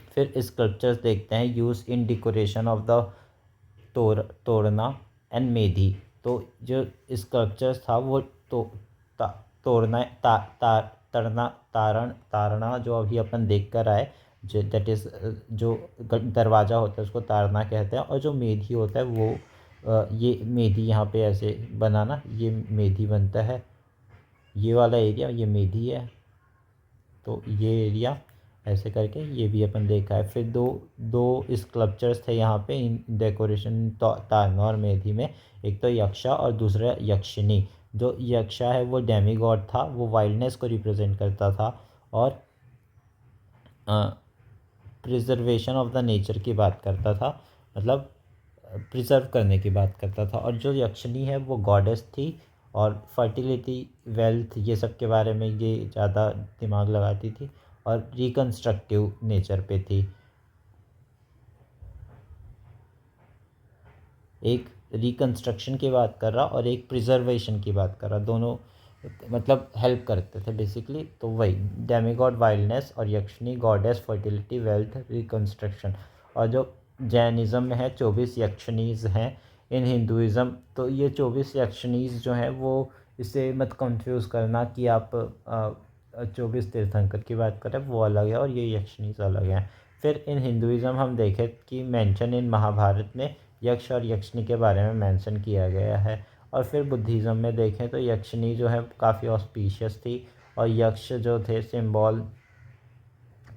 फिर स्कल्पचर्स देखते हैं, use in decoration of the torana and medhi. तो जो स्कल्पचर्स था वो तो तोड़ना तरना तारना जो अभी अपन देख कर आए, जो दैट इज़ जो दरवाज़ा होता है उसको तारना कहते हैं। और जो मेधी होता है वो ये मेधी यहाँ पे ऐसे बनाना, ये मेधी बनता है, ये वाला एरिया ये मेधी है। तो ये एरिया ऐसे करके ये भी अपन देखा है। फिर दो दो स्कल्पचर्स थे यहाँ पे इन डेकोरेशन तारना और मेधी में। एक तो यक्षा और दूसरा यक्षिनी। जो यक्षा है वो डेमी गॉड था, वो वाइल्डनेस को रिप्रेजेंट करता था और प्रिजर्वेशन ऑफ द नेचर की बात करता था, मतलब प्रिजर्व करने की बात करता था। और जो यक्षिनी है वो गॉडेस थी और फर्टिलिटी, वेल्थ, ये सब के बारे में ये ज़्यादा दिमाग लगाती थी, और रिकन्स्ट्रक्टिव नेचर पे थी। एक रिकन्स्ट्रक्शन की बात कर रहा और एक प्रिजर्वेशन की बात कर रहा, दोनों मतलब हेल्प करते थे बेसिकली। तो वही डेमीगॉड वाइल्डनेस और यक्षिनी गॉडेस फर्टिलिटी, वेल्थ, रिकन्स्ट्रक्शन। और जो जैनिज़्म में है 24 यक्षिनीज हैं। इन हिंदुज़म तो ये 24 यक्षिनीज जो हैं वो, इससे मत कंफ्यूज करना कि आप 24 तीर्थंकर की बात करें वो अलग है और ये यक्षिनीज अलग हैं। फिर इन हिंदुज़म हम देखें कि मेंशन इन महाभारत में यक्ष और यक्षिनी के बारे में मेंशन किया गया है। और फिर बुद्धिज़्म में देखें तो यक्षिनी जो है काफ़ी ऑस्पिशियस थी, और यक्ष जो थे सिंबल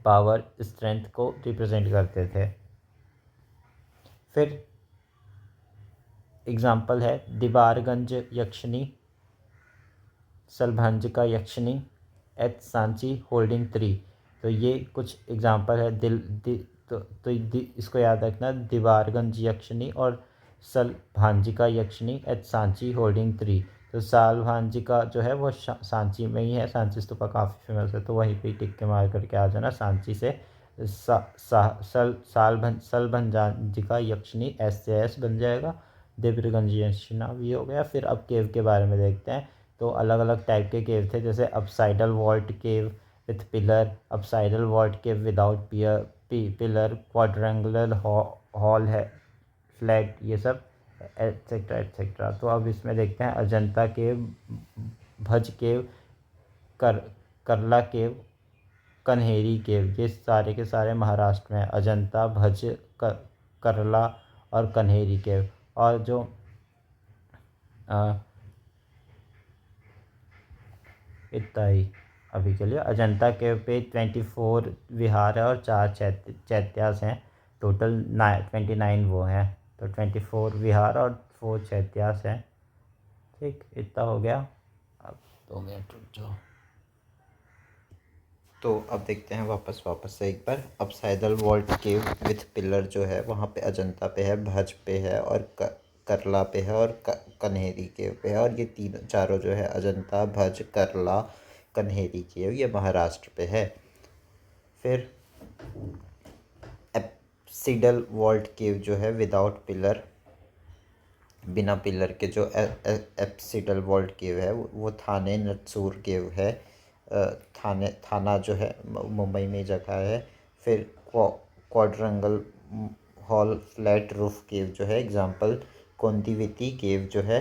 पावर, स्ट्रेंथ को रिप्रेजेंट करते थे। फिर एग्जाम्पल है दीबारगंज यक्षिनी, सलभंजिका यक्षिनी, एच सांची होल्डिंग 3। तो ये कुछ एग्जाम्पल है। इसको याद रखना, दीबारगंज यक्षिनी और सलभांजिका यक्षिनी एट सांची होल्डिंग 3। तो सालभांजिका जो है वो सांची में ही है, सांची स्तूपा काफ़ी फेमस है, तो वहीं पे टिक के मार करके आ जाना। सांची से सलभंजिका यक्षिनी एस बन जाएगा। देवरगंज यक्षिना भी हो गया। फिर अब केव के बारे में देखते हैं। तो अलग अलग टाइप के केव थे, जैसे apsidal vault cave with pillar, apsidal vault cave without pillar, quadrangular hall है, फ्लैट, ये सब एट्सेट्रा एट्सेट्रा। तो अब इसमें देखते हैं अजंता केव, भज केव, करला केव, कन्हेरी केव, ये सारे के सारे महाराष्ट्र में है। अजंता, भज, करला और कन्हेरी केव। और जो इतना ही अभी के लिए। अजंता केव पे 24 विहार है और 4 चैत्यास हैं। टोटल 29 वो हैं, तो 24 विहार और 4 चैत्यास हैं। ठीक, इतना हो गया। अब 2 मिनट रुक जाओ। तो अब देखते हैं वापस से एक बार। अब सैदल वॉल्ट केव विथ पिलर जो है वहाँ पे अजंता पे है, भज पे है और करला पे है और कन्हेरी केव पे है। और ये तीन चारों जो है अजंता, भज, करला, कन्हेरी केव, ये महाराष्ट्र पे है। फिर एप्सिडल वॉल्ट केव जो है विदाउट पिलर, बिना पिलर के, जो एप्सिडल वॉल्ट केव है वो थाने नटसूर केव है। थाना जो है मुंबई में जगह है। फिर क्वाड्रंगल हॉल फ्लैट रूफ केव जो है एग्जाम्पल, कोंदिविती केव जो है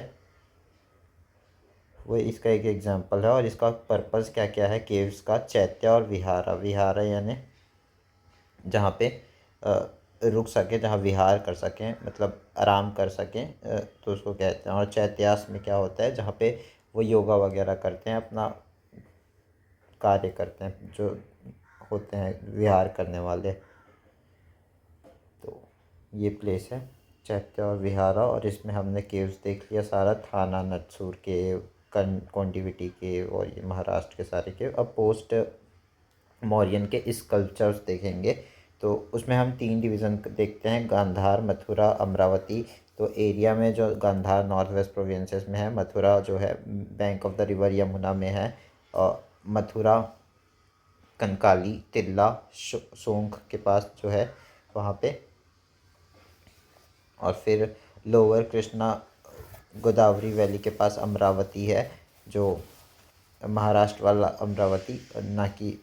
वो इसका एक एग्जाम्पल है। और इसका पर्पस क्या क्या है केव्स का? चैत्य और विहारा। विहारा यानी जहाँ पे रुक सके, जहाँ विहार कर सकें, मतलब आराम कर सकें, तो उसको कहते हैं। और चैत्यास में क्या होता है? जहाँ पे वो योगा वगैरह करते हैं, अपना कार्य करते हैं, जो होते हैं विहार करने वाले। तो ये प्लेस है चैत्य और विहारा। और इसमें हमने केव्स देख लिया सारा, थाना नटसूर केव, कोंडिविटी केव और ये महाराष्ट्र के सारे केव। अब पोस्ट मौर्यन के स्कल्पचर्स देखेंगे, तो उसमें हम 3 डिवीज़न देखते हैं, गांधार, मथुरा, अमरावती। तो एरिया में जो गांधार नॉर्थ वेस्ट प्रोविंसेस में है, मथुरा जो है bank of the river Yamuna में है, और मथुरा कंकाली, तिल्ला, सोंख के पास जो है वहाँ पे। और फिर लोअर कृष्णा गोदावरी वैली के पास अमरावती है, जो महाराष्ट्र वाला अमरावती, ना कि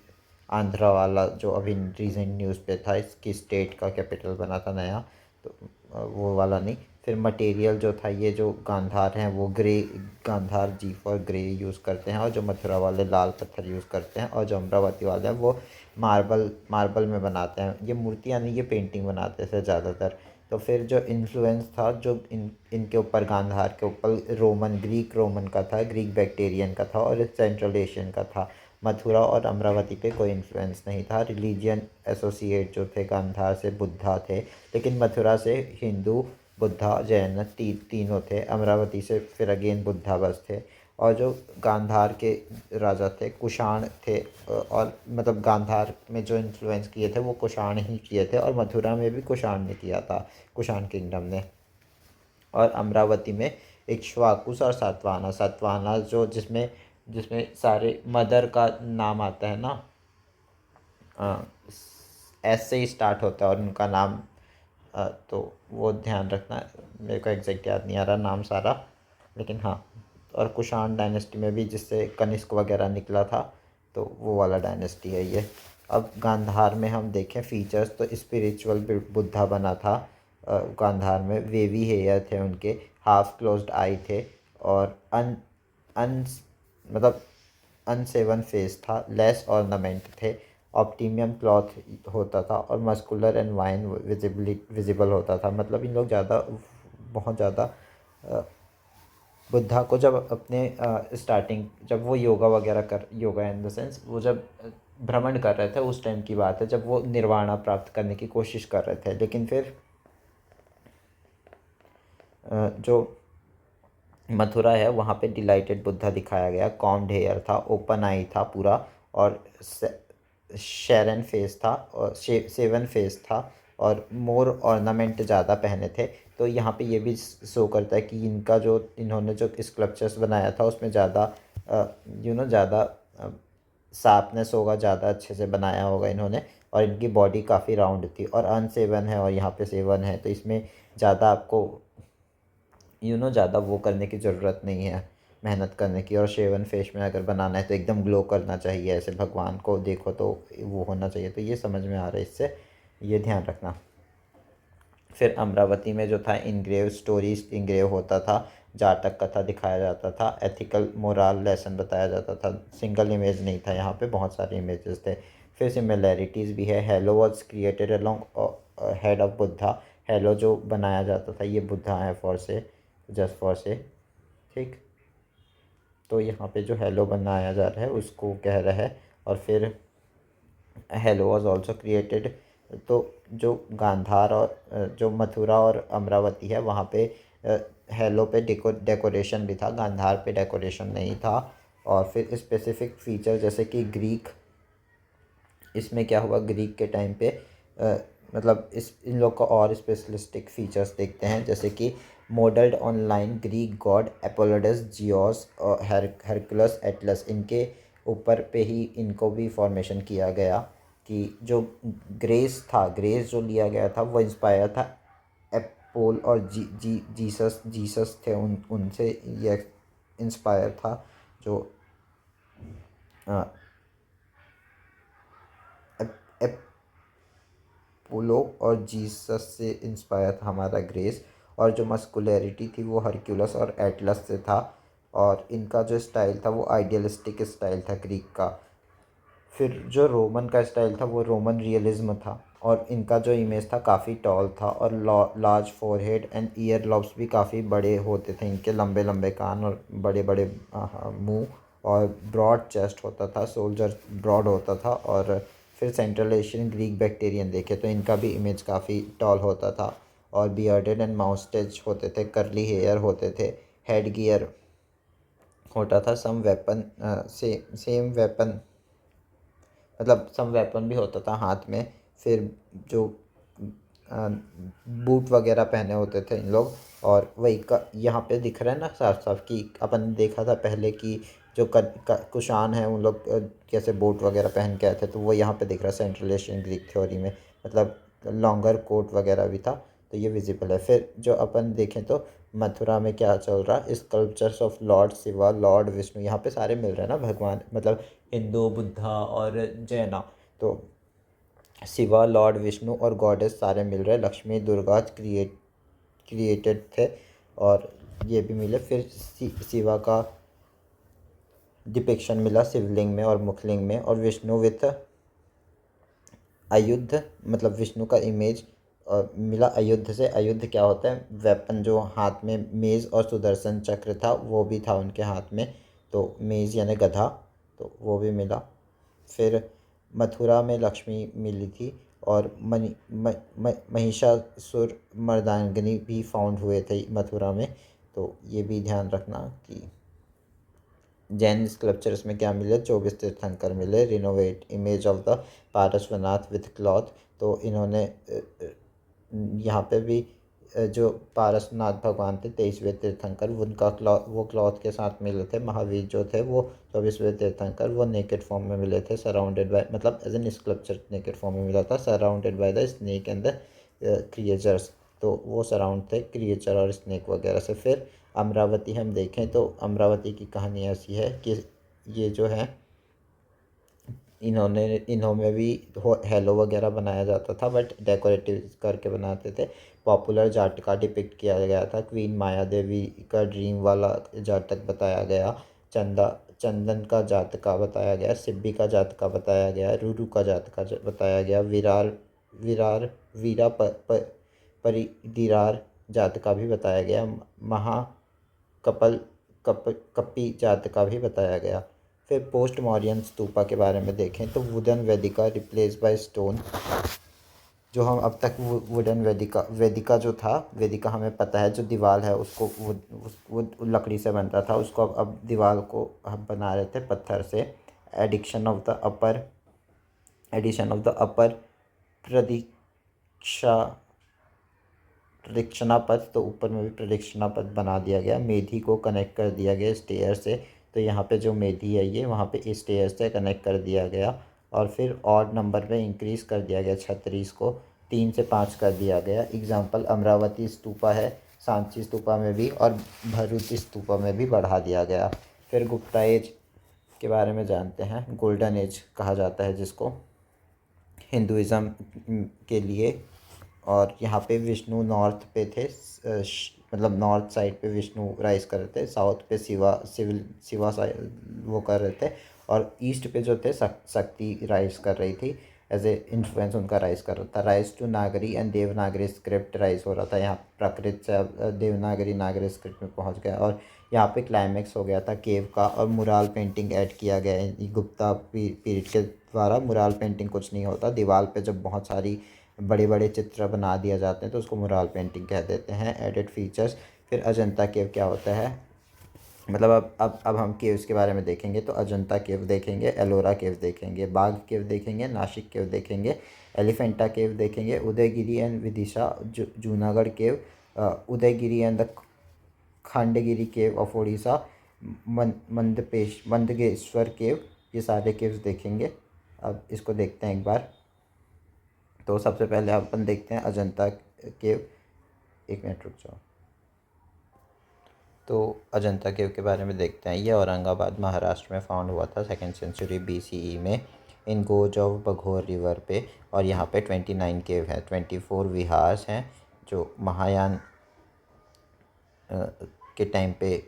आंध्रा वाला जो अभी रिसेंट न्यूज़ पे था, इसकी स्टेट का कैपिटल बना था नया, तो वो वाला नहीं। फिर मटेरियल जो था, ये जो गांधार हैं वो grey, Gandhara G for grey use करते हैं, और जो मथुरा वाले लाल पत्थर यूज़ करते हैं, और जो अमरावती वाले हैं वो मार्बल में बनाते हैं। ये मूर्तियाँ नहीं, ये पेंटिंग बनाते थे ज़्यादातर। तो फिर जो इन्फ्लुएंस था जो इनके ऊपर, गांधार के ऊपर, ग्रीक रोमन का था, ग्रीक बैक्टीरियन का था और सेंट्रल एशियन का था। मथुरा और अमरावती पे कोई इन्फ्लुएंस नहीं था। रिलीजियन एसोसिएट जो थे गांधार से बुद्धा थे, लेकिन मथुरा से हिंदू, बुद्धा, जैन तीनों थे। अमरावती से फिर अगेन बुद्धा बस थे। और जो गांधार के राजा थे कुषाण थे, और मतलब गांधार में जो इन्फ्लुएंस किए थे वो कुषाण ही किए थे, और मथुरा में भी कुषाण ने किया था, कुषाण किंगडम ने। और अमरावती में इक्ष्वाकुस और सातवाहना। सातवाहना जो जिसमें जिसमें सारे मदर का नाम आता है ना, एस से ही स्टार्ट होता है और उनका नाम, तो वो ध्यान रखना। मेरे को एग्जैक्ट याद नहीं आ रहा नाम सारा, लेकिन हाँ। और कुषाण डायनेस्टी में भी जिससे कनिष्क वगैरह निकला था, तो वो वाला डायनेस्टी है ये। अब गांधार में हम देखें फीचर्स, तो स्पिरिचुअल बुद्धा बना था गांधार में। वेवी हेयर थे उनके, हाफ क्लोज्ड आई थे, और अन मतलब अनसेवन फेस था, लेस ऑर्नामेंट थे, ऑप्टिमियम क्लॉथ होता था, और मस्कुलर एंड वाइन विजिबल होता था। मतलब इन लोग बहुत ज़्यादा बुद्धा को जब अपने स्टार्टिंग, जब वो योगा इन द सेंस, वो जब भ्रमण कर रहे थे उस टाइम की बात है, जब वो निर्वाणा प्राप्त करने की कोशिश कर रहे थे। लेकिन फिर जो मथुरा है वहाँ पे डिलाइटेड बुद्धा दिखाया गया, कॉम्ड हेयर था, ओपन आई था पूरा, और शेरन फेस था, और सेवन फेस था, और मोर ऑर्नामेंट ज़्यादा पहने थे। तो यहाँ पे ये भी शो करता है कि इन्होंने जो स्कल्पचर्स बनाया था उसमें ज़्यादा ज़्यादा शार्पनेस होगा, ज़्यादा अच्छे से बनाया होगा इन्होंने। और इनकी बॉडी काफ़ी राउंड थी, और अनसेवन है और यहाँ पे सेवन है, तो इसमें ज़्यादा आपको ज़्यादा वो करने की ज़रूरत नहीं है, मेहनत करने की। और शेवन फेस में अगर बनाना है तो एकदम ग्लो करना चाहिए, ऐसे भगवान को देखो तो वो होना चाहिए। तो ये समझ में आ रहा है इससे, ये ध्यान रखना। फिर अमरावती में जो था इनग्रेव स्टोरीज इनग्रेव होता था, जातक कथा दिखाया जाता था, एथिकल मोरल लेसन बताया जाता था। सिंगल इमेज नहीं था यहाँ पे, बहुत सारे इमेजेस थे। फिर सिमिलैरिटीज़ भी है। Hello was created along head of Buddha. Hello जो बनाया जाता था ये बुद्धा है फॉर से, जस्ट फॉर से, ठीक। तो यहाँ पे जो हेलो बनाया जा रहा है उसको कह रहा है। और फिर हेलो वॉज ऑल्सो क्रिएटेड, तो जो गांधार और जो मथुरा और अमरावती है वहाँ पे हेलो पे डेकोरेशन भी था, गांधार पे डेकोरेशन नहीं था। और फिर स्पेसिफिक फीचर जैसे कि ग्रीक, इसमें क्या हुआ ग्रीक के टाइम पे मतलब इन लोग का और स्पेशलिस्टिक फीचर्स देखते हैं, जैसे कि मॉडल्ड ऑनलाइन ग्रीक गॉड एपोलोडस, जियोस और हरकुलस, एटलस, इनके ऊपर पे ही इनको भी फॉर्मेशन किया गया कि जो ग्रेस था, ग्रेस जो लिया गया था वो इंस्पायर था एपोल और जीसस जीसस थे उनसे ये इंस्पायर था। जो पोलो और जीसस से इंस्पायर था हमारा ग्रेस। और जो मस्कुलरिटी थी वो हरक्यूलस और एटलस से था। और इनका जो स्टाइल था वो आइडियलिस्टिक स्टाइल था ग्रीक का। फिर जो रोमन का स्टाइल था वो रोमन रियलिज्म था। और इनका जो इमेज था काफ़ी टॉल था और large forehead and year lobes भी काफ़ी बड़े होते थे, इनके लंबे लंबे कान और बड़े बड़े मुंह, और ब्रॉड चेस्ट होता था, शोल्डर ब्रॉड होता था। और फिर सेंट्रल एशियन ग्रीक बैक्टीरियन देखे तो इनका भी इमेज काफ़ी टॉल होता था। और बियर्डेड एंड माउस्टेज होते थे, करली हेयर होते थे, हेड गियर होता था, सम वेपन सेम वेपन मतलब सम वेपन भी होता था हाथ में। फिर जो बूट वगैरह पहने होते थे इन लोग। और वही का यहाँ पे दिख रहा है ना साफ साफ कि अपन ने देखा था पहले कि जो कुषाण है उन लोग कैसे बूट वगैरह पहन के आए थे, तो वो यहाँ पे दिख रहा है सेंट्रल एशियन ग्रीक थ्योरी में, मतलब लॉन्गर कोट वगैरह भी था, तो ये विजिबल है। फिर जो अपन देखें तो मथुरा में क्या चल रहा है, sculptures of Lord Shiva, Lord Vishnu, यहाँ पे सारे मिल रहे हैं ना भगवान, मतलब हिंदू, बुद्धा और जैना। तो शिवा, लॉर्ड विष्णु और गॉडेस सारे मिल रहे हैं, लक्ष्मी, दुर्गा क्रिएटेड थे और ये भी मिले। फिर शिवा का डिपिक्शन मिला शिवलिंग में और मुखलिंग में। और विष्णु विथ अयुद्ध, मतलब विष्णु का इमेज मिला अयुद्ध से। अयुद्ध क्या होता है, वेपन जो हाथ में मेज़ और सुदर्शन चक्र था वो भी था उनके हाथ में, तो मेज़ यानी गधा, तो वो भी मिला। फिर मथुरा में लक्ष्मी मिली थी और महिषासुर मर्दांगिनी भी फाउंड हुए थे मथुरा में, तो ये भी ध्यान रखना कि जैन स्कल्पचर्स में क्या मिले, 24 तीर्थंकर मिले। Renovate image of the Parshvanath with cloth, तो इन्होंने यहाँ पे भी जो पारसनाथ भगवान थे 23वें तीर्थंकर, उनका वो क्लॉथ के साथ मिले थे। महावीर जो थे वो 24वें तीर्थंकर, वो नेकेड फॉर्म में मिले थे, सराउंडेड बाय, मतलब as an sculpture naked form में मिला था, surrounded by the snake and the creatures, तो वो सराउंड थे क्रिएचर और स्नेक वगैरह से। फिर अमरावती हम देखें तो अमरावती की कहानी ऐसी है कि ये जो है इन्हों में भी हेलो वगैरह बनाया जाता था, बट डेकोरेटिव करके बनाते थे। पॉपुलर जाटका डिपिक्ट किया गया था, क्वीन माया देवी का ड्रीम वाला जातक बताया गया, चंदन का जातका बताया गया, सिब्बी का जातका बताया गया, रूरू का जातका बताया गया, विरार विरार वीरा परिदिरार जातका भी बताया गया, महाकपल कपी जातका भी बताया गया। फिर पोस्ट मॉरियन स्तूपा के बारे में देखें तो wooden Vedika replace by stone, जो हम अब तक वुडन वेदिका जो था, वेदिका हमें पता है जो दीवार है उसको वो लकड़ी से बनता था, उसको अब दीवार को हम बना रहे थे पत्थर से। Addition of the upper Pradiksha प्रदक्षिणा पथ, तो ऊपर में भी प्रदक्षिणा पथ बना दिया गया। मेधी को कनेक्ट कर दिया गया स्टेयर से, तो यहाँ पे जो मेधी है ये वहाँ पे स्टेयर से कनेक्ट कर दिया गया। और फिर ऑड नंबर में इंक्रीज़ कर दिया गया 36 को, 3 से 5 कर दिया गया। एग्जाम्पल अमरावती स्तूपा है, सांची स्तूपा में भी और भरूची स्तूपा में भी बढ़ा दिया गया। फिर गुप्ता एज के बारे में जानते हैं, गोल्डन एज कहा जाता है जिसको हिंदुज़म के लिए। और यहाँ पे विष्णु नॉर्थ पे थे, मतलब नॉर्थ साइड पे विष्णु राइज कर रहे थे, साउथ पे शिवा वो कर रहे थे, और ईस्ट पे जो थे शक्ति राइज कर रही थी। एज ए इन्फ्लुएंस उनका राइज कर रहा था। Rise to Nagari and Devanagari script rise हो रहा था। यहाँ प्राकृत से अब देवनागरी नागरी स्क्रिप्ट में पहुँच गया, और यहाँ पे क्लाइमैक्स हो गया था केव का। और मुराल पेंटिंग ऐड किया गया है गुप्ता पीरियड के द्वारा। मुराल पेंटिंग कुछ नहीं होता, दीवार पे जब बहुत सारी बड़े बड़े चित्र बना दिया जाते हैं तो उसको मुराल पेंटिंग कह देते हैं। Added features. फिर अजंता केव क्या होता है, मतलब अब हम केव्स के बारे में देखेंगे। तो अजंता केव देखेंगे, एलोरा केव देखेंगे, बाघ केव देखेंगे, नासिक केव देखेंगे, एलिफेंटा केव देखेंगे, Udayagiri and Vidisha Junagadh cave, Udayagiri and the Khandagiri cave of Orissa, Mandageshwar cave, ये सारे केव्स देखेंगे। अब इसको देखते हैं एक बार। तो सबसे पहले अपन देखते हैं अजंता केव। एक मिनट रुक जाओ। तो अजंता केव के बारे में देखते हैं। ये औरंगाबाद महाराष्ट्र में फाउंड हुआ था 2nd सेंचुरी BCE में, इन गोज ऑफ बघोर रिवर पे। और यहाँ पे 29 केव हैं, 24 विहार्स हैं जो महायान के टाइम पे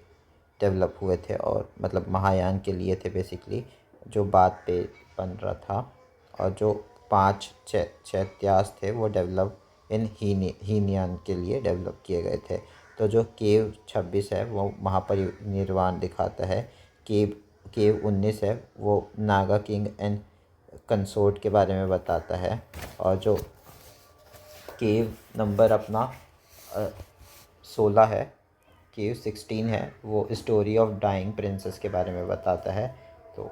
डेवलप हुए थे, और मतलब महायान के लिए थे बेसिकली, जो बाद पे बन रहा था। और जो 5 चैत्यास थे वो डेवलप इन हीनयान के लिए डेवलप किए गए थे। तो जो केव 26 है वो महापरिनिर्वाण दिखाता है। केव 19 है वो नागा किंग एंड कंसोर्ट के बारे में बताता है। और जो केव नंबर अपना 16 है, केव 16 है, वो स्टोरी ऑफ डाइंग प्रिंसेस के बारे में बताता है। तो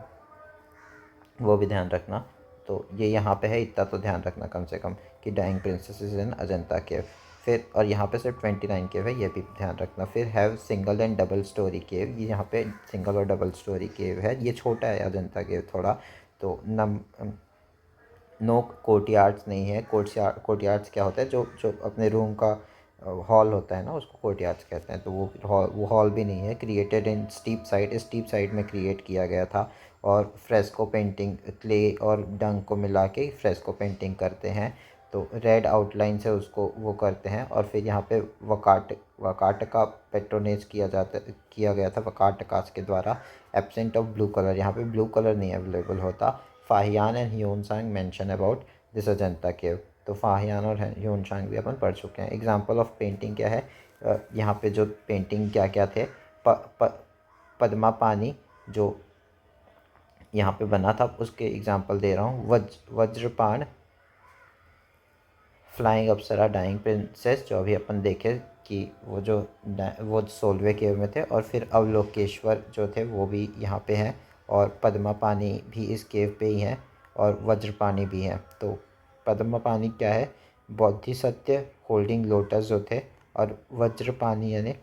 वो भी ध्यान रखना। तो ये यहाँ पे है, इतना तो ध्यान रखना कम से कम कि dying princess is in Ajanta cave. फिर और यहाँ पे सिर्फ 29 केव है, ये भी ध्यान रखना। फिर have single and double storey cave, ये यहाँ पे सिंगल और डबल स्टोरी केव है। ये छोटा है अजंता केव थोड़ा। तो नो कोर्टयार्ड्स नहीं है। कोर्टयार्ड्स क्या होता है, जो जो अपने रूम का हॉल होता है ना, उसको कोर्टयार्ड्स कहते हैं। तो वो हॉल भी नहीं है। क्रिएटेड इन स्टीप साइड में क्रिएट किया गया था। और फ्रेस्को पेंटिंग, क्ले और डंग को मिला के फ्रेस्को पेंटिंग करते हैं। तो रेड आउटलाइन से उसको वो करते हैं। और फिर यहाँ पे वकाट का पेट्रोनेज किया गया था वकाटकास के द्वारा। एब्सेंट ऑफ ब्लू कलर, यहाँ पे ब्लू कलर नहीं अवेलेबल होता। Fahien and Hiuen Tsang mention about this Ajanta cave. तो फाहियान और ह्यूनसांग भी अपन पढ़ चुके हैं। एग्जाम्पल ऑफ पेंटिंग क्या है, यहाँ पे जो पेंटिंग क्या क्या थे, पद्मा पानी जो यहाँ पे बना था उसके एग्जाम्पल दे रहा हूँ। वज्रपाण, फ्लाइंग अप्सरा, डाइंग प्रिंसेस जो अभी अपन देखे कि वो 16वें केव में थे। और फिर अवलोकेश्वर जो थे वो भी यहाँ पे हैं। और पद्मा पानी भी इस केव पे ही हैं। और वज्रपाणी भी हैं। तो पद्मा पानी क्या है, बोधिसत्व होल्डिंग लोटस जो थे। और वज्रपाणी यानी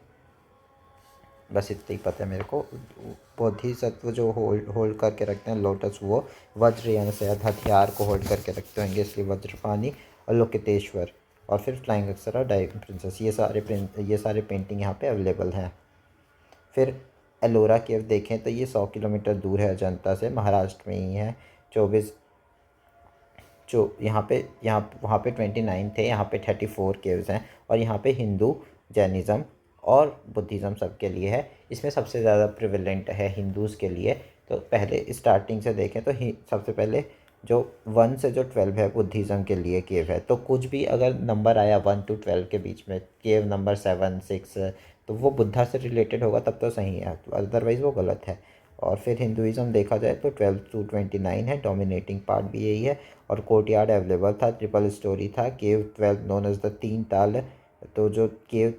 बस इतना ही पता है मेरे को। बोधिसत्व जो होल्ड करके रखते हैं लोटस, वो वज्र यानी शायद हथियार को होल्ड करके रखते होंगे, इसलिए वज्रपाणी। और लोकितेश्वर, और फिर फ्लाइंग अप्सरा, डाइंग प्रिंसेस, ये सारे पेंटिंग यहाँ पे अवेलेबल हैं। फिर एलोरा केव देखें तो ये 100 किलोमीटर दूर है अजंता से, महाराष्ट्र में ही है। 24 जो वहाँ पे 29 थे, यहाँ पे 34 केव्स हैं। और यहाँ पे हिंदू, जैनिज़्म और बुद्धिज़्म सबके लिए है। इसमें सबसे ज़्यादा प्रिविलेंट है हिंदूज़ के लिए। तो पहले स्टार्टिंग से देखें तो सबसे पहले जो 1 से जो 12 है बुद्धिज़्म के लिए केव है। तो कुछ भी अगर नंबर आया 1 to 12 के बीच में, केव नंबर 7, 6, तो वो बुद्धा से रिलेटेड होगा तब तो सही है, अदरवाइज़ वो गलत है। और फिर हिंदुज़्म देखा जाए तो 12 to 29 है, डोमिनेटिंग पार्ट भी यही है। और कोर्टयार्ड अवेलेबल था, ट्रिपल स्टोरी था। केव 12 नोन एज द 3 ताल। तो जो केव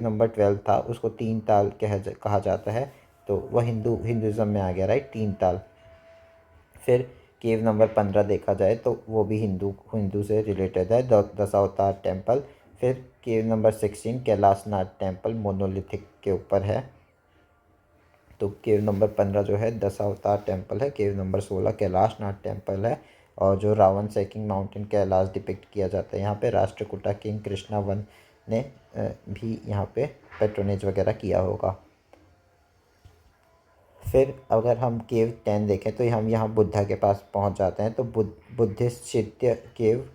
नंबर 12 था उसको 3 ताल कहा जाता है। तो वह हिंदुज़्म में आ गया, राइट, 3 ताल। फिर केव नंबर 15 देखा जाए तो वो भी हिंदू से रिलेटेड है, दशावतार टेम्पल। फिर केव नंबर 16 कैलाशनाथ टेम्पल मोनोलिथिक के ऊपर है। तो केव नंबर 15 जो है दशावतार टेम्पल है। केव नंबर 16 कैलाशनाथ टेम्पल है। और जो रावण सेकिंग माउंटेन कैलाश डिपिक्ट किया जाता है यहाँ पे, राष्ट्रकूटा किंग कृष्णा वन ने भी यहाँ पे पेट्रोनेज वगैरह किया होगा। फिर अगर हम केव 10 देखें तो हम यहाँ बुद्धा के पास पहुँच जाते हैं। तो बुद्धिस्ट चैत्य केव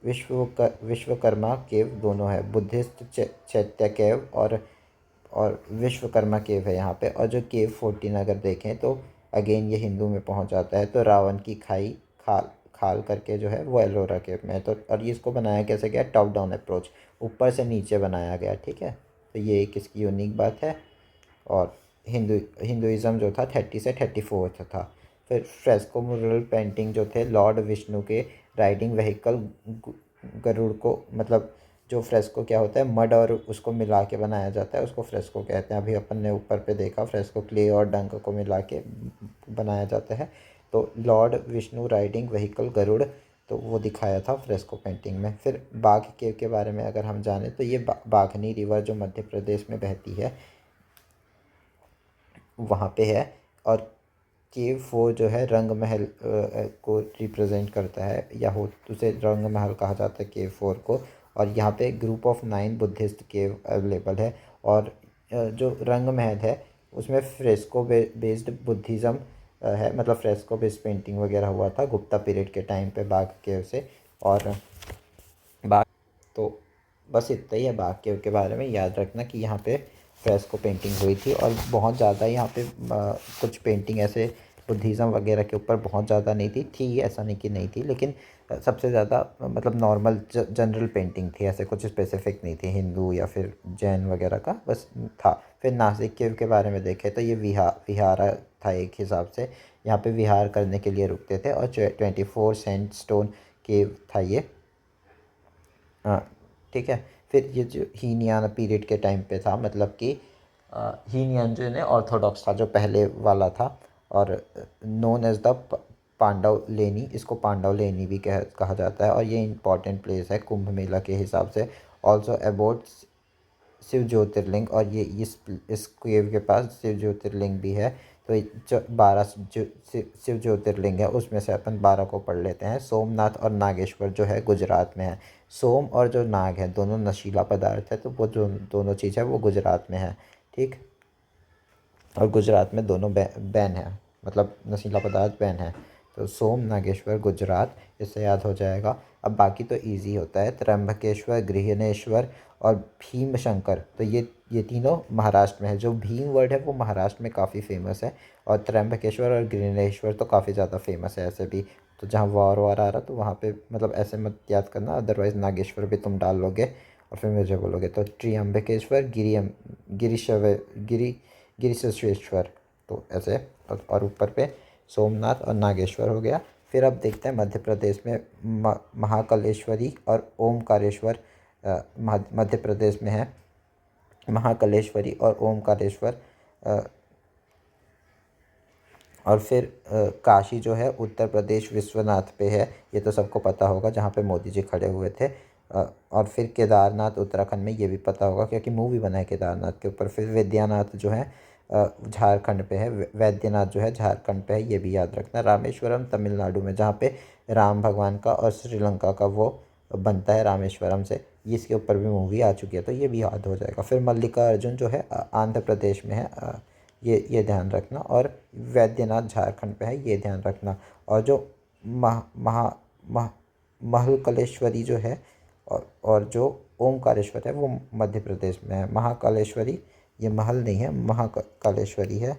विश्वकर्मा केव दोनों है, बुद्धिस्ट चैत्य केव और विश्वकर्मा केव है यहाँ पे। और जो केव 14 अगर देखें तो अगेन ये हिंदू में पहुँच जाता है। तो रावण की खाई खाल खाल करके जो है वो एलोरा केव में है। तो और ये इसको बनाया कैसे गया, टॉप डाउन अप्रोच, ऊपर से नीचे बनाया गया, ठीक है। तो ये एक इसकी यूनिक बात है। और हिंदुइज़्म जो था 30 से 34 था। फिर फ्रेस्को मुरल पेंटिंग जो थे, लॉर्ड विष्णु के राइडिंग व्हीकल गरुड़ को, मतलब जो फ्रेस्को क्या होता है, मड और उसको मिला के बनाया जाता है, उसको फ्रेस्को कहते हैं। अभी अपन ने ऊपर पे देखा, फ्रेस्को क्ले और डंक को मिला के बनाया जाता है। तो lord Vishnu riding vehicle Garuda, तो वो दिखाया था फ्रेस्को पेंटिंग में। फिर बाघ केव के बारे में अगर हम जानें तो ये बाघनी रिवर जो मध्य प्रदेश में बहती है वहाँ पे है। और केव 4 जो है रंग महल को रिप्रेजेंट करता है, या हो उसे रंग महल कहा जाता है केव 4 को। और यहाँ पे group of 9 Buddhist cave available है। और जो रंग महल है उसमें फ्रेस्को बेस्ड बुद्धिज़्म है, मतलब फ्रेस्को बेस्ड पेंटिंग वगैरह हुआ था गुप्ता पीरियड के टाइम पे बाघ केव से। और बाघ, तो बस इतना ही है बाघ के बारे में। याद रखना कि यहाँ पे फ्रेस्को पेंटिंग हुई थी, और बहुत ज़्यादा यहाँ पे कुछ पेंटिंग ऐसे बुद्धिज़्म वगैरह के ऊपर बहुत ज़्यादा नहीं थी, ऐसा नहीं कि नहीं थी, लेकिन सबसे ज़्यादा मतलब नॉर्मल जनरल पेंटिंग थी, ऐसे कुछ स्पेसिफिक नहीं थी हिंदू या फिर जैन वगैरह का, बस था। फिर नासिक केव के बारे में देखें तो ये विहारा था एक हिसाब से, यहाँ पे विहार करने के लिए रुकते थे। और 24 सैंडस्टोन केव था ये, हाँ, ठीक है। फिर ये जो हीनयान पीरियड के टाइम पे था, मतलब कि हीनयान जो है ऑर्थोडॉक्स था, जो पहले वाला था। और नोन एज द पांडव लेनी, इसको पांडव लेनी भी कहा जाता है। और ये इंपॉर्टेंट प्लेस है कुंभ मेला के हिसाब से। ऑल्सो अबाउट शिव ज्योतिर्लिंग, और ये इस केव के पास शिव ज्योतिर्लिंग भी है। तो जो 12 शिव ज्योतिर्लिंग है उसमें से अपन 12 को पढ़ लेते हैं। सोमनाथ और नागेश्वर जो है गुजरात में है। सोम और जो नाग है दोनों नशीला पदार्थ है, तो वो जो दोनों चीज़ है वो गुजरात में है, ठीक। और गुजरात में दोनों बैन है, मतलब नशीला पदार्थ बैन है। तो सोम नागेश्वर गुजरात, इससे याद हो जाएगा। अब बाकी तो इजी होता है, त्र्यंबकेश्वर, गृहनेश्वर और भीम शंकर, तो ये तीनों महाराष्ट्र में है। जो भीम वर्ड है वो महाराष्ट्र में काफ़ी फेमस है, और त्र्यंबकेश्वर और गृहनेश्वर तो काफ़ी ज़्यादा फेमस है ऐसे भी। तो जहाँ वार आ रहा तो वहाँ पे मतलब ऐसे मत याद करना, अदरवाइज़ नागेश्वर भी तुम डाल लोगे और फिर मुझे बोलोगे। तो त्र्यंबकेश्वर, गिरिशेश्वर, तो ऐसे। और ऊपर पे सोमनाथ और नागेश्वर हो गया। फिर अब देखते हैं मध्य प्रदेश में महाकालेश्वरी और ओमकारेश्वर मध्य प्रदेश में है। महाकालेश्वरी और ओमकारेश्वर। और फिर काशी जो है उत्तर प्रदेश विश्वनाथ पे है, ये तो सबको पता होगा, जहाँ पे मोदी जी खड़े हुए थे। और फिर केदारनाथ उत्तराखंड में, ये भी पता होगा क्योंकि मूवी बना है केदारनाथ के ऊपर। फिर वैद्यनाथ जो है झारखंड पे है, वैद्यनाथ जो है झारखंड पे है, ये भी याद रखना। रामेश्वरम तमिलनाडु में, जहाँ पे राम भगवान का और श्रीलंका का वो बनता है रामेश्वरम से, इसके ऊपर भी मूवी आ चुकी है, तो ये भी याद हो जाएगा। फिर मल्लिकार्जुन जो है आंध्र प्रदेश में है, ये ध्यान रखना। और वैद्यनाथ झारखंड पे है, ये ध्यान रखना। और जो मह महा मह महलकलेश्वरी जो है और जो ओमकारेश्वर है वो मध्य प्रदेश में है। महाकालेश्वरी, ये महल नहीं है, महाकालेश्वरी है।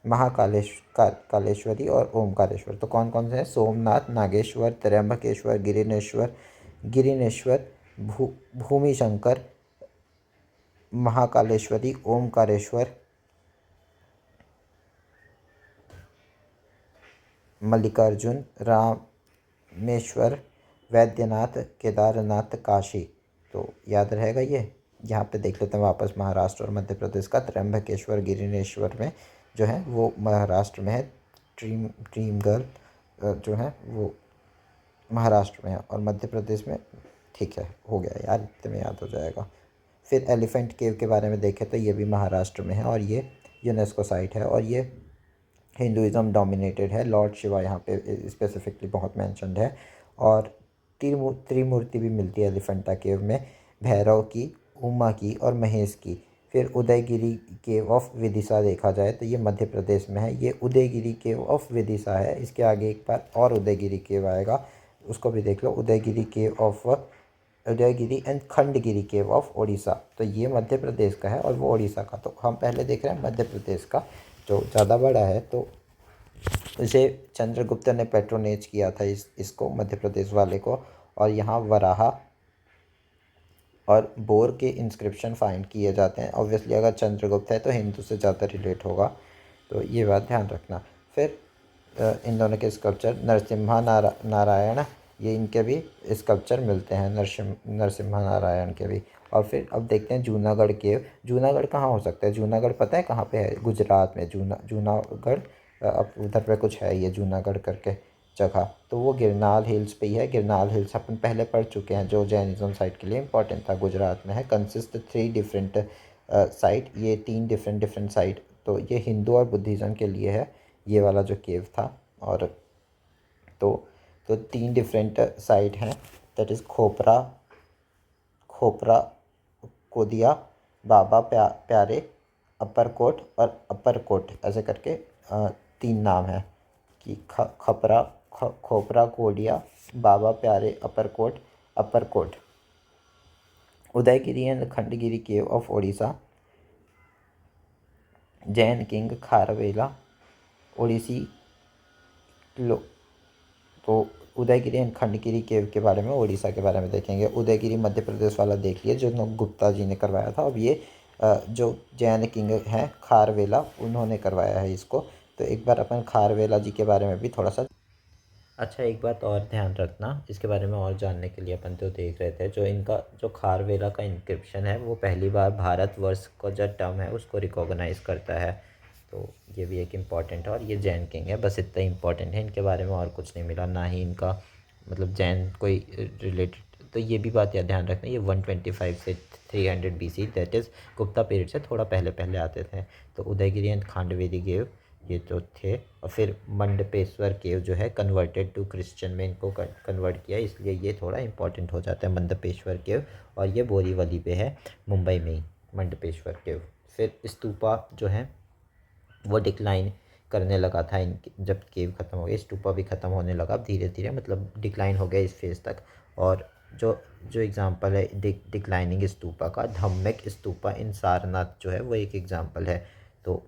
कालेश्वरी और ओमकारेश्वर, तो कौन कौन से हैं? सोमनाथ, नागेश्वर, त्र्यंबकेश्वर, गिरिनेश्वर, भूमि शंकर, महाकालेश्वरी, ओमकारेश्वर, मल्लिकार्जुन, रामेश्वर, वैद्यनाथ, केदारनाथ, काशी। तो याद रहेगा ये। यहाँ पे देख लेते हैं वापस महाराष्ट्र और मध्य प्रदेश का। त्र्यंबकेश्वर गिरिनेश्वर में जो है वो महाराष्ट्र में है। ड्रीम गर्ल जो है वो महाराष्ट्र में है, और मध्य प्रदेश में, ठीक है, हो गया यार, इतने में याद हो जाएगा। फिर एलिफेंट केव के बारे में देखें तो ये भी महाराष्ट्र में है, और ये यूनेस्को साइट है, और ये हिंदुज़म डोमिनेटेड है। लॉर्ड शिवा यहाँ पे स्पेसिफिकली बहुत मैंशनड है। और त्रिमूर्ति भी मिलती है एलिफेंटा केव में, भैरव की, उमा की और महेश की। फिर उदयगिरी केव ऑफ विदिशा देखा जाए तो ये मध्य प्रदेश में है, ये उदयगिरी केव ऑफ विदिशा है। इसके आगे एक बार और उदयगिरी केव आएगा, उसको भी देख लो, Udayagiri and Khandagiri cave of Odisha. तो ये मध्य प्रदेश का है और वो ओडिशा का। तो हम पहले देख रहे हैं मध्य प्रदेश का जो ज़्यादा बड़ा है, तो इसे चंद्रगुप्त ने पेट्रोनेज किया था इसको मध्य प्रदेश वाले को। और यहाँ वराहा और बोर के इंस्क्रिप्शन फाइंड किए जाते हैं। ऑब्वियसली अगर चंद्रगुप्त है तो हिंदू से ज़्यादा रिलेट होगा, तो ये बात ध्यान रखना। फिर इन दोनों के स्कल्पचर नरसिम्हा नारायण, ये इनके भी स्कल्पचर मिलते हैं, नरसिम्हा नारायण के भी। और फिर अब देखते हैं जूनागढ़ केव। जूनागढ़ कहाँ हो सकता है? जूनागढ़ पता है कहाँ पे है? गुजरात में जूनागढ़। अब उधर पे कुछ है ये जूनागढ़ करके जगह, तो वो गिरनाल हिल्स पे ही है। गिरनाल हिल्स अपन पहले पढ़ चुके हैं, जो जैनिज़्म साइट के लिए इंपॉर्टेंट था, गुजरात में है। कंसिस्ट 3 डिफरेंट साइट, ये 3 डिफरेंट साइट, तो ये हिंदू और बुद्धिज़्म के लिए है ये वाला जो केव था। और तो 3 डिफरेंट साइट हैं, that is खोपरा कोदिया, Baba Pyare, upper coat और अपर कोट, ऐसे करके 3 नाम है कि खोपरा Kodiya, Baba Pyare, Uparkot. Udayagiri and Khandagiri cave of Odisha, Jain king Kharavela, ओडिसी लो। तो उदयगिरी एंड खंडगिरी केव के बारे में, ओडिशा के बारे में देखेंगे। उदयगिरी मध्य प्रदेश वाला देख लिए, जो गुप्ता जी ने करवाया था। अब ये जो जैन किंग हैं खारवेला, उन्होंने करवाया है इसको। तो एक बार अपन खारवेला जी के बारे में भी थोड़ा सा। अच्छा, एक बात और ध्यान रखना, इसके बारे में और जानने के लिए अपन तो देख रहे थे, जो इनका जो खारवेला का इंक्रिप्शन है वो पहली बार भारतवर्ष का जो टर्म है उसको रिकॉग्नाइज़ करता है। तो ये भी एक इम्पॉर्टेंट है। और ये जैन किंग है, बस इतना इम्पॉर्टेंट है, इनके बारे में और कुछ नहीं मिला, ना ही इनका मतलब जैन कोई रिलेटेड। तो ये भी बात याद ध्यान रखना, ये 125 से 300 BC, that is Gupta period से थोड़ा पहले पहले आते थे। तो उदयगिरी एंड खांडवेरी केव ये तो थे। और फिर मंडपेश्वर केव जो है कन्वर्टेड टू क्रिश्चियन में इनको कन्वर्ट किया, इसलिए ये थोड़ा इंपॉर्टेंट हो जाता है मंडपेश्वर केव। और ये बोरीवली पे है, मुंबई में ही, मंडपेश्वर केव। फिर स्तूपा जो है वो डिक्लाइन करने लगा था जब केव ख़त्म हो गया, स्तूपा भी ख़त्म होने लगा धीरे धीरे, मतलब डिक्लाइन हो गया इस फेज़ तक। और जो जो एग्ज़ाम्पल है डिक्लाइनिंग स्तूपा का, धम्मिक स्तूपा इन सारनाथ जो है वो एक एग्ज़ाम्पल है। तो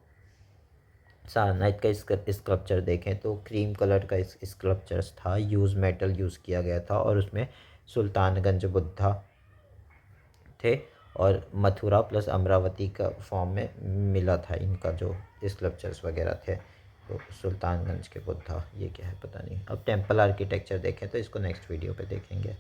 सारनाथ का स्कल्पचर देखें तो क्रीम कलर का स्कल्पचर्स था, मेटल यूज़ किया गया था, और उसमें सुल्तानगंज बुद्धा थे और मथुरा प्लस अमरावती का फॉर्म में मिला था इनका जो स्कल्पचर्स वगैरह थे। तो सुल्तानगंज के बुद्धा, ये क्या है पता नहीं। अब टेम्पल आर्किटेक्चर देखें तो इसको नेक्स्ट वीडियो पे देखेंगे।